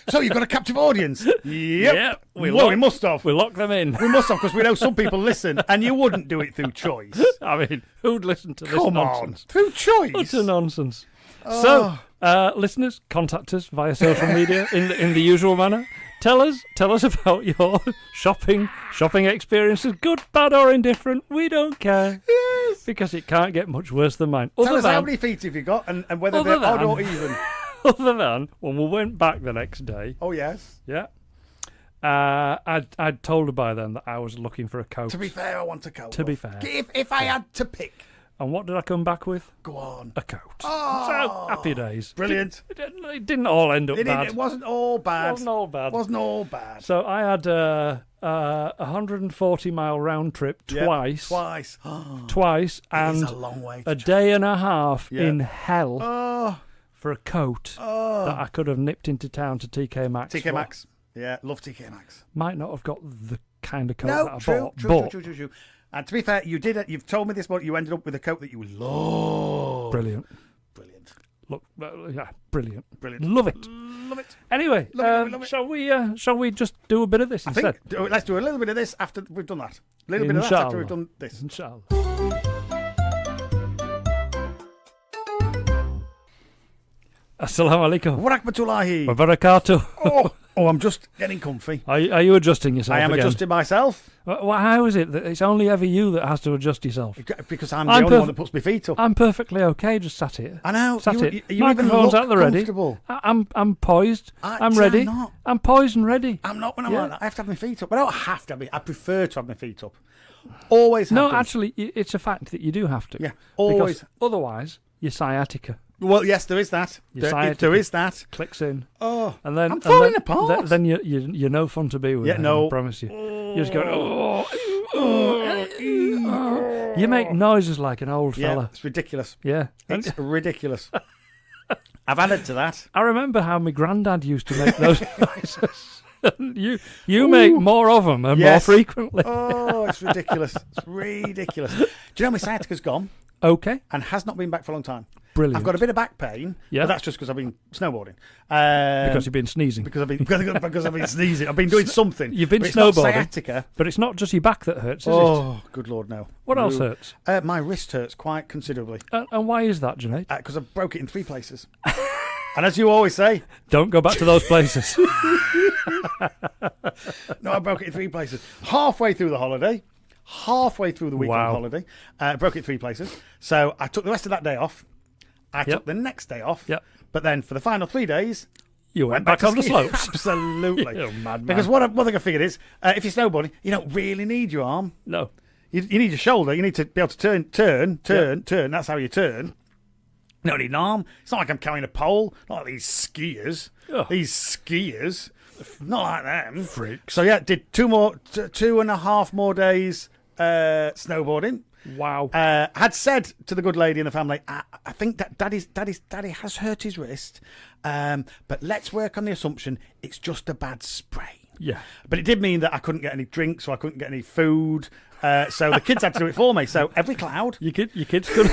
So you've got a captive audience. Yep. we must have. We lock them in. We must have, because we know some people listen, and you wouldn't do it through choice. I mean, who'd listen to this Come nonsense? on, through choice. Utter nonsense. So, listeners, contact us via social media in the usual manner. Tell us about your shopping experiences, good, bad, or indifferent. We don't care. Yes. Because it can't get much worse than mine. Tell us how many feet have you got, and whether they're odd or even. Other than when we went back the next day. Oh yes. Yeah. I'd told her by then that I was looking for a coat. To be fair, I want a coat. To be fair. If I had to pick, And what did I come back with? go on. A coat. Oh, So, happy days. Brilliant. It didn't all end up bad. It wasn't all bad. Wasn't all bad. Wasn't all bad. So I had a 140-mile round trip Yep, twice. Twice. And It's a long way. a day and a half Yeah. in hell Oh. for a coat that I could have nipped into town to TK Maxx. TK for. Maxx. Yeah, love TK Maxx. Might not have got the kind of coat No, that I bought. but true. And to be fair, you did it. You've told me this morning. You ended up with a coat that you love. Brilliant. Brilliant. Look, yeah, brilliant. Brilliant. Love it. Love it. Anyway, Love it. shall we just do a bit of this I instead? think let's do a little bit of this after we've done that. A little bit of that after we've done this. Inshallah. Assalamu alaikum. Wa rahmatullahi. Wa barakatuh. Oh, I'm just getting comfy. Are you adjusting yourself I am again? adjusting myself. Well, how is it that it's only ever you that has to adjust yourself? Because I'm the only one that puts my feet up. I'm perfectly okay just sat here. I know. Sat You here. even Microphone's look at the ready. comfortable. I'm poised. I'm See, ready. I'm not. I'm poised and ready. I'm not when I'm like that. I have to have my feet up. I don't have to have I prefer to have my feet up. Always have No, them. actually, it's a fact that you do have to. Yeah, always. Because otherwise, your sciatica Well, yes, there is that. Your sciatica There is that. clicks in. Oh, And then I'm falling apart. Then you're no fun to be with. Yeah, no. I promise you. You just go. You make noises like an old yeah, fella. it's ridiculous. Yeah. It's ridiculous. I've added to that. I remember how my granddad used to make those noises. You make more of them and more Yes. frequently. Oh, it's ridiculous. It's ridiculous. Do you know my sciatica's gone Okay. and has not been back for a long time? Brilliant. I've got a bit of back pain, Yeah. but that's just because I've been snowboarding. Because you've been sneezing. because I've been sneezing. I've been doing something. You've been but it's not snowboarding. sciatica. But it's not just your back that hurts, is it? Oh, good Lord, no. What else No. hurts? My wrist hurts quite considerably And why is that, Junaid? because I broke it in 3 places. And as you always say, Don't go back to those places. no, I broke it in 3 places. Halfway through the holiday, halfway through the weekend Wow. holiday, broke it 3 places. So I took the rest of that day off. I took the next day off. Yep. But then for the final 3 days, You went back on the skiing. slopes. Absolutely. You madman. Because one thing I figured is, if you're snowboarding, you don't really need your arm. No. You need your shoulder. You need to be able to turn. That's how you turn. You don't need an arm. It's not like I'm carrying a pole. Not like these skiers. Oh. These skiers. Not like them. Freaks. So yeah, did 2.5 more days snowboarding. Wow. Had said to the good lady in the family, I think that daddy has hurt his wrist, but let's work on the assumption it's just a bad sprain. Yeah. But it did mean that I couldn't get any drinks, so I couldn't get any food. So the kids had to do it for me. So every cloud. Your kids could.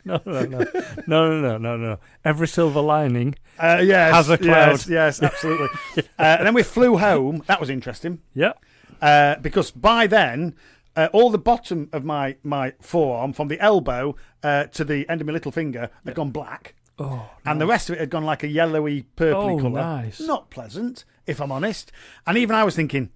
No. Every silver lining Yes, has a cloud. Yes, absolutely. And then we flew home. That was interesting. Yeah. Because by then, all the bottom of my forearm, from the elbow to the end of my little finger, had gone black. Oh, And the rest of it had gone like a yellowy, purpley colour. Nice. Not pleasant, if I'm honest. And even I was thinking,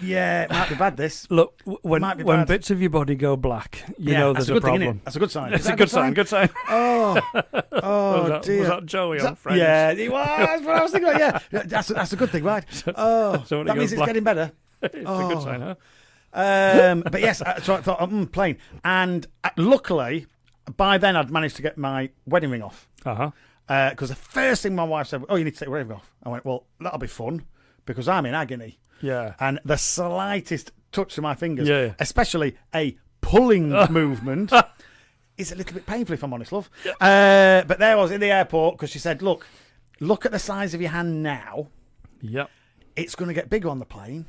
yeah, it might be bad, this. Look, Might be when bad. bits of your body go black, you Yeah, know that's there's a good thing, problem. innit? That's a good sign. It's Is a that good sign. Good sign. Oh, dear. Was that Joey on Friday? Yeah, it was. That's what I was thinking about. Yeah, that's a good thing, right? Oh, so when it that goes means it's black- getting better. It's a good sign, huh? But yes, so I thought, plain. And luckily, by then I'd managed to get my wedding ring off. Uh-huh. Because the first thing my wife said, "Oh, you need to take your wedding ring off." I went, "Well, that'll be fun because I'm in agony." Yeah. And the slightest touch to my fingers, Yeah. especially a pulling movement, is a little bit painful, if I'm honest, love. But there I was in the airport because she said, look at the size of your hand now. Yep. It's going to get bigger on the plane.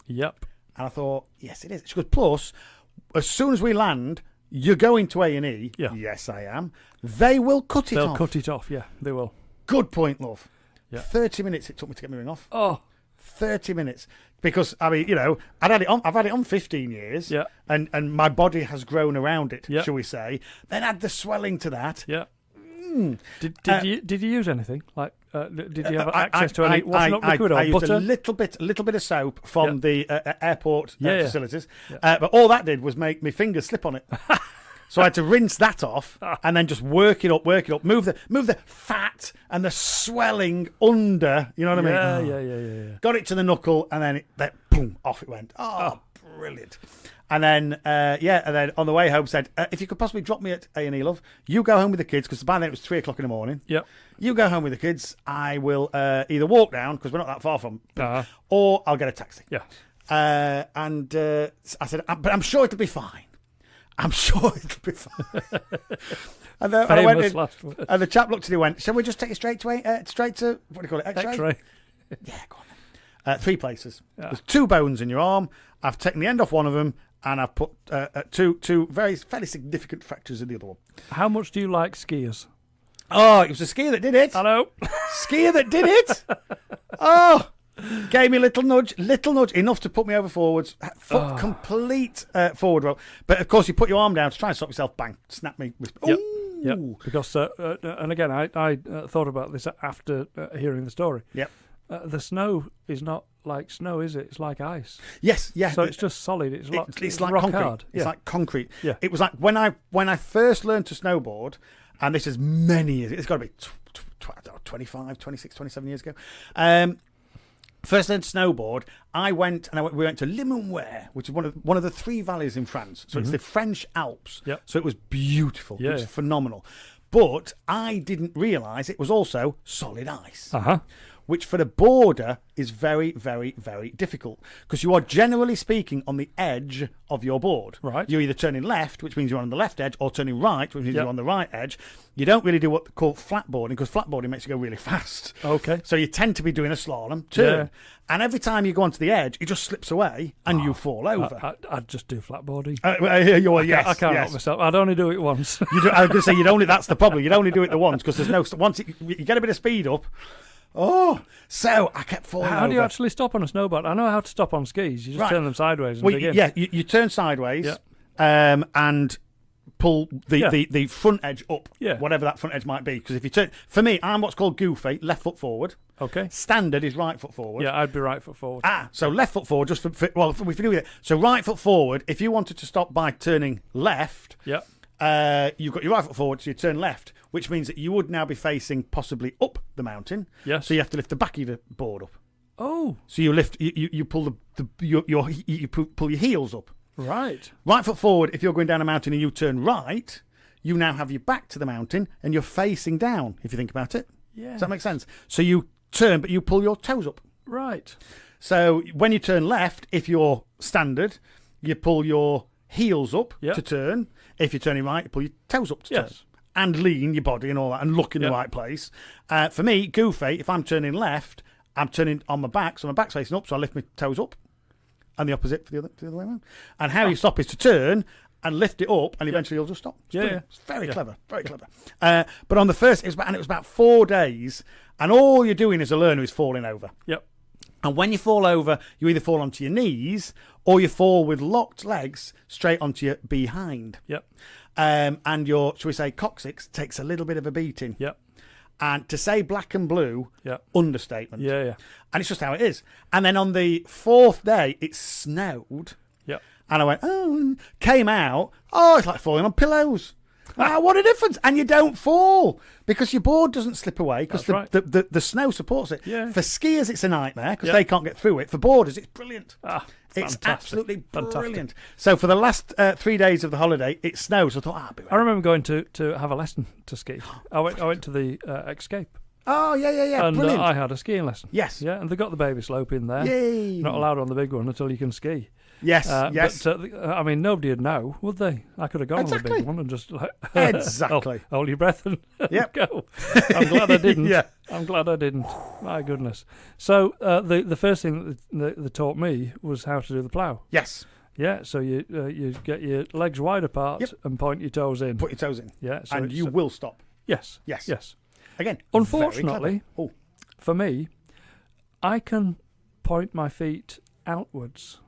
Yep. And I thought, yes, it is. She goes, plus, as soon as we land, you're going to A&E. Yeah. Yes, I am. They will cut it They'll off. cut it off, yeah, they will. Good point, love. Yeah. 30 minutes it took me to get my ring off. Oh. 30 minutes. Because, I mean, I've had it on 15 years. Yeah. And my body has grown around it, Yeah. shall we say. Then add the swelling to that. Yeah. Did you use anything? Like, did you have access to any washing up liquid I or used butter? a little bit of soap from the airport Yeah. facilities. Yeah. But all that did was make my fingers slip on it. So I had to rinse that off and then just work it up, move the fat and the swelling under. You know what I mean? Yeah. Got it to the knuckle and then boom, off it went. Oh, brilliant. And then, and then on the way home said, if you could possibly drop me at A&E, love, you go home with the kids, because by then it was 3 o'clock in the morning. Yep. You go home with the kids. I will either walk down, because we're not that far from, or I'll get a taxi. Yeah. And I said, but I'm sure it'll be fine. I'm sure it'll be fine. And then I went in, last word. and the chap looked at me and went, shall we just take you straight to, what do you call it, X-ray? X-ray. Yeah, go on then. 3 places. There's 2 bones in your arm. I've taken the end off one of them, and I've put two fairly significant fractures in the other one. How much do you like skiers? Oh, it was a skier that did it. Hello. Skier that did it. Oh, gave me a little nudge, enough to put me over forwards. Complete forward roll. But of course, you put your arm down to try and stop yourself. Bang, snap me. Yep. Ooh. Yeah, because and again, I thought about this after hearing the story. Yep. The snow is not like snow, is it? It's like ice. Yes, yeah. So it's just solid. It's like rock concrete. hard. It's like concrete. Yeah. It was like when I first learned to snowboard, and this is many years. It's got to be 25, 26, 27 years ago. First learned to snowboard. We went to Limonware, which is one of the three valleys in France. So it's the French Alps. Yep. So it was beautiful. Yeah. It was phenomenal. But I didn't realise it was also solid ice. Which for the boarder is very, very, very difficult because you are generally speaking on the edge of your board. Right. You're either turning left, which means you're on the left edge, or turning right, which means you're on the right edge. You don't really do what they call flatboarding because flatboarding makes you go really fast. Okay. So you tend to be doing a slalom turn. Yeah. And every time you go onto the edge, it just slips away and you fall over. I'd just do flatboarding. Yes, I can't help myself. I'd only do it once. I was going to say, that's the problem. You'd only do it the once because there's no... Once you get a bit of speed up... Oh, so I kept falling over. How do you actually stop on a snowboard? I know how to stop on skis. You just turn them sideways and begin. Yeah, you turn sideways and pull the front edge up, whatever that front edge might be. Because if you turn... For me, I'm what's called goofy, left foot forward. Okay. Standard is right foot forward. Yeah, I'd be right foot forward. So left foot forward, just if we do it. So right foot forward, if you wanted to stop by turning left, you've got your right foot forward, so you turn left, which means that you would now be facing possibly up the mountain. Yes. So you have to lift the back of your board up. Oh. So you lift, you pull you pull your heels up. Right. Right foot forward. If you're going down a mountain and you turn right, you now have your back to the mountain and you're facing down. If you think about it. Yeah. Does that make sense? So you turn, but you pull your toes up. Right. So when you turn left, if you're standard, you pull your heels up to turn. If you're turning right, you pull your toes up to turn. And lean your body and all that and look in the right place. For me, goofy, if I'm turning left, I'm turning on my back, so my back's facing up, so I lift my toes up. And the opposite for the other way around. And how you stop is to turn and lift it up, and eventually you'll just stop. It's very clever, very clever. But on the first, it was about 4 days, and all you're doing as a learner is falling over. Yep. And when you fall over, you either fall onto your knees or you fall with locked legs straight onto your behind. Yep. And your, shall we say, coccyx takes a little bit of a beating. Yep. And to say black and blue, understatement. Yeah. And it's just how it is. And then on the 4th day, it snowed. Yep. And I went, came out, it's like falling on pillows. What a difference. And you don't fall because your board doesn't slip away because the snow supports it. Yeah. For skiers, it's a nightmare because they can't get through it. For boarders, it's brilliant. It's fantastic. absolutely brilliant. So for the last 3 days of the holiday, it snowed. So I thought, I remember going to have a lesson to ski. I went to the Escape. Oh, yeah. And brilliant. I had a skiing lesson. Yes. Yeah, and they got the baby slope in there. Yay. Not allowed on the big one until you can ski. Yes. But, I mean, nobody would know, would they? I could have gone on the big one and just exactly. hold your breath and go. I'm glad I didn't. I'm glad I didn't. My goodness. So the first thing that they taught me was how to do the plough. Yes. Yeah, so you get your legs wide apart and point your toes in. Put your toes in. Yeah, so and you will stop. Yes. Again, unfortunately, for me, I can point my feet outwards,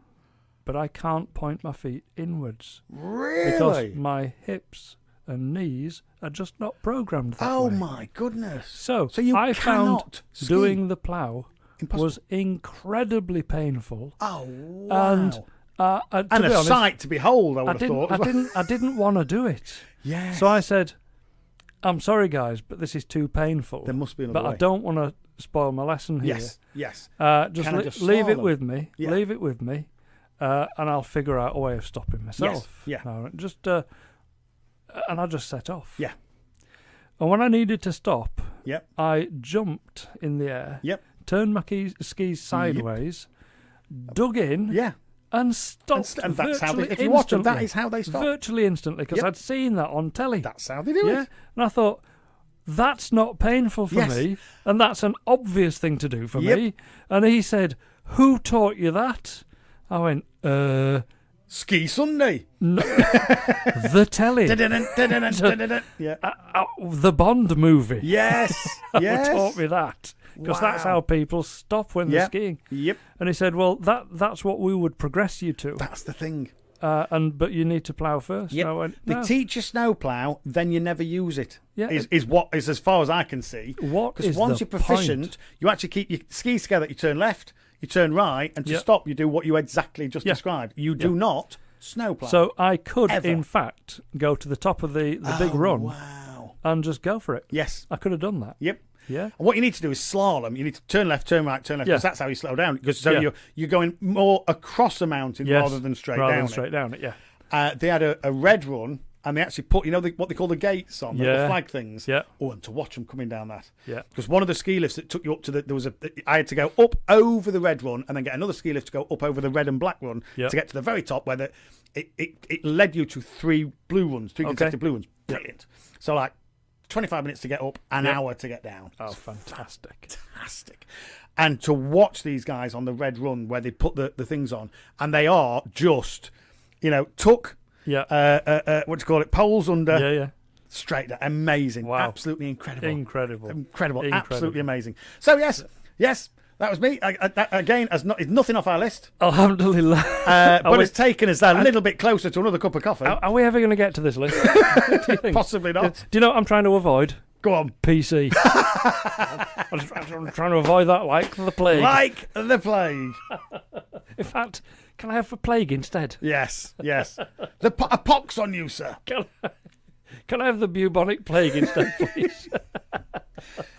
but I can't point my feet inwards. Really? Because my hips and knees are just not programmed that way. Oh my goodness. So I found doing the plough was incredibly painful. Oh, wow. And a honest, sight to behold, I would have thought. I didn't want to do it. Yes. So I said, I'm sorry, guys, but this is too painful. There must be another way. But I don't want to spoil my lesson here. Yes. Just leave it with me. Yeah. Leave it with me, and I'll figure out a way of stopping myself. Yes. Yeah. And I just set off. Yeah. And when I needed to stop, I jumped in the air. Yep. Turned my skis sideways. Dug in. Yeah. And stopped. And that's how if you watch them, that is how they stop. Virtually instantly, because I'd seen that on telly. That's how they do it. And I thought, that's not painful for me, and that's an obvious thing to do for me. And he said, who taught you that? I went, Ski Sunday. No, the telly. The Bond movie. Yes. Who taught me that. Because that's how people stop when they're skiing. Yep. And he said, well, that's what we would progress you to. That's the thing. but you need to plough first. Yep. I went, They no. teach you snowplow, then you never use it. Yeah. Is as far as I can see. What Because is once the you're proficient, point? you actually keep your skis together. You turn left, you turn right, and to Yep. stop, you do what you exactly just Yeah. described. You do not snowplow. So I could, Ever. in fact, go to the top of the big run Wow. and just go for it. Yes. I could have done that. Yep. Yeah. And what you need to do is slalom. You need to turn left, turn right, turn left, Yeah. because that's how you slow down. Because Yeah. you're going more across a mountain Yes. rather than straight Rather down. than straight down it. Yeah. They had a red run, and they actually put what they call the gates on, the Yeah. flag things. Yeah. Oh, and to watch them coming down that. Yeah. Because one of the ski lifts that took you up to I had to go up over the red run and then get another ski lift to go up over the red and black run Yeah. to get to the very top where it led you to three blue runs, three Okay. consecutive blue runs. Brilliant. So like 25 minutes to get up, an Yeah. hour to get down. Oh, fantastic. Fantastic. And to watch these guys on the red run where they put the things on, and they are just, tuck, Yeah. what do you call it, poles under, Yeah. straight down. Amazing. Wow. Absolutely incredible. Incredible. Absolutely amazing. So, yes, that was me. That, again, is nothing off our list, Alhamdulillah. but it's taken us a little bit closer to another cup of coffee. Are we ever going to get to this list? Do you think? Possibly not. Do you know what I'm trying to avoid? Go on. PC. I'm trying to avoid that like the plague. Like the plague. In fact, can I have the plague instead? Yes. A pox on you, sir. Can I have the bubonic plague instead, please?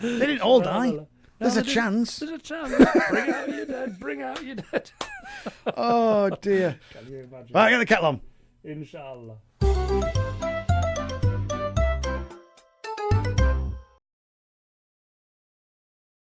They didn't all die. There's a they chance. There's a chance. Bring out your dead. Bring out your dead. Oh, dear. Can you imagine? Right, get the kettle on. Inshallah.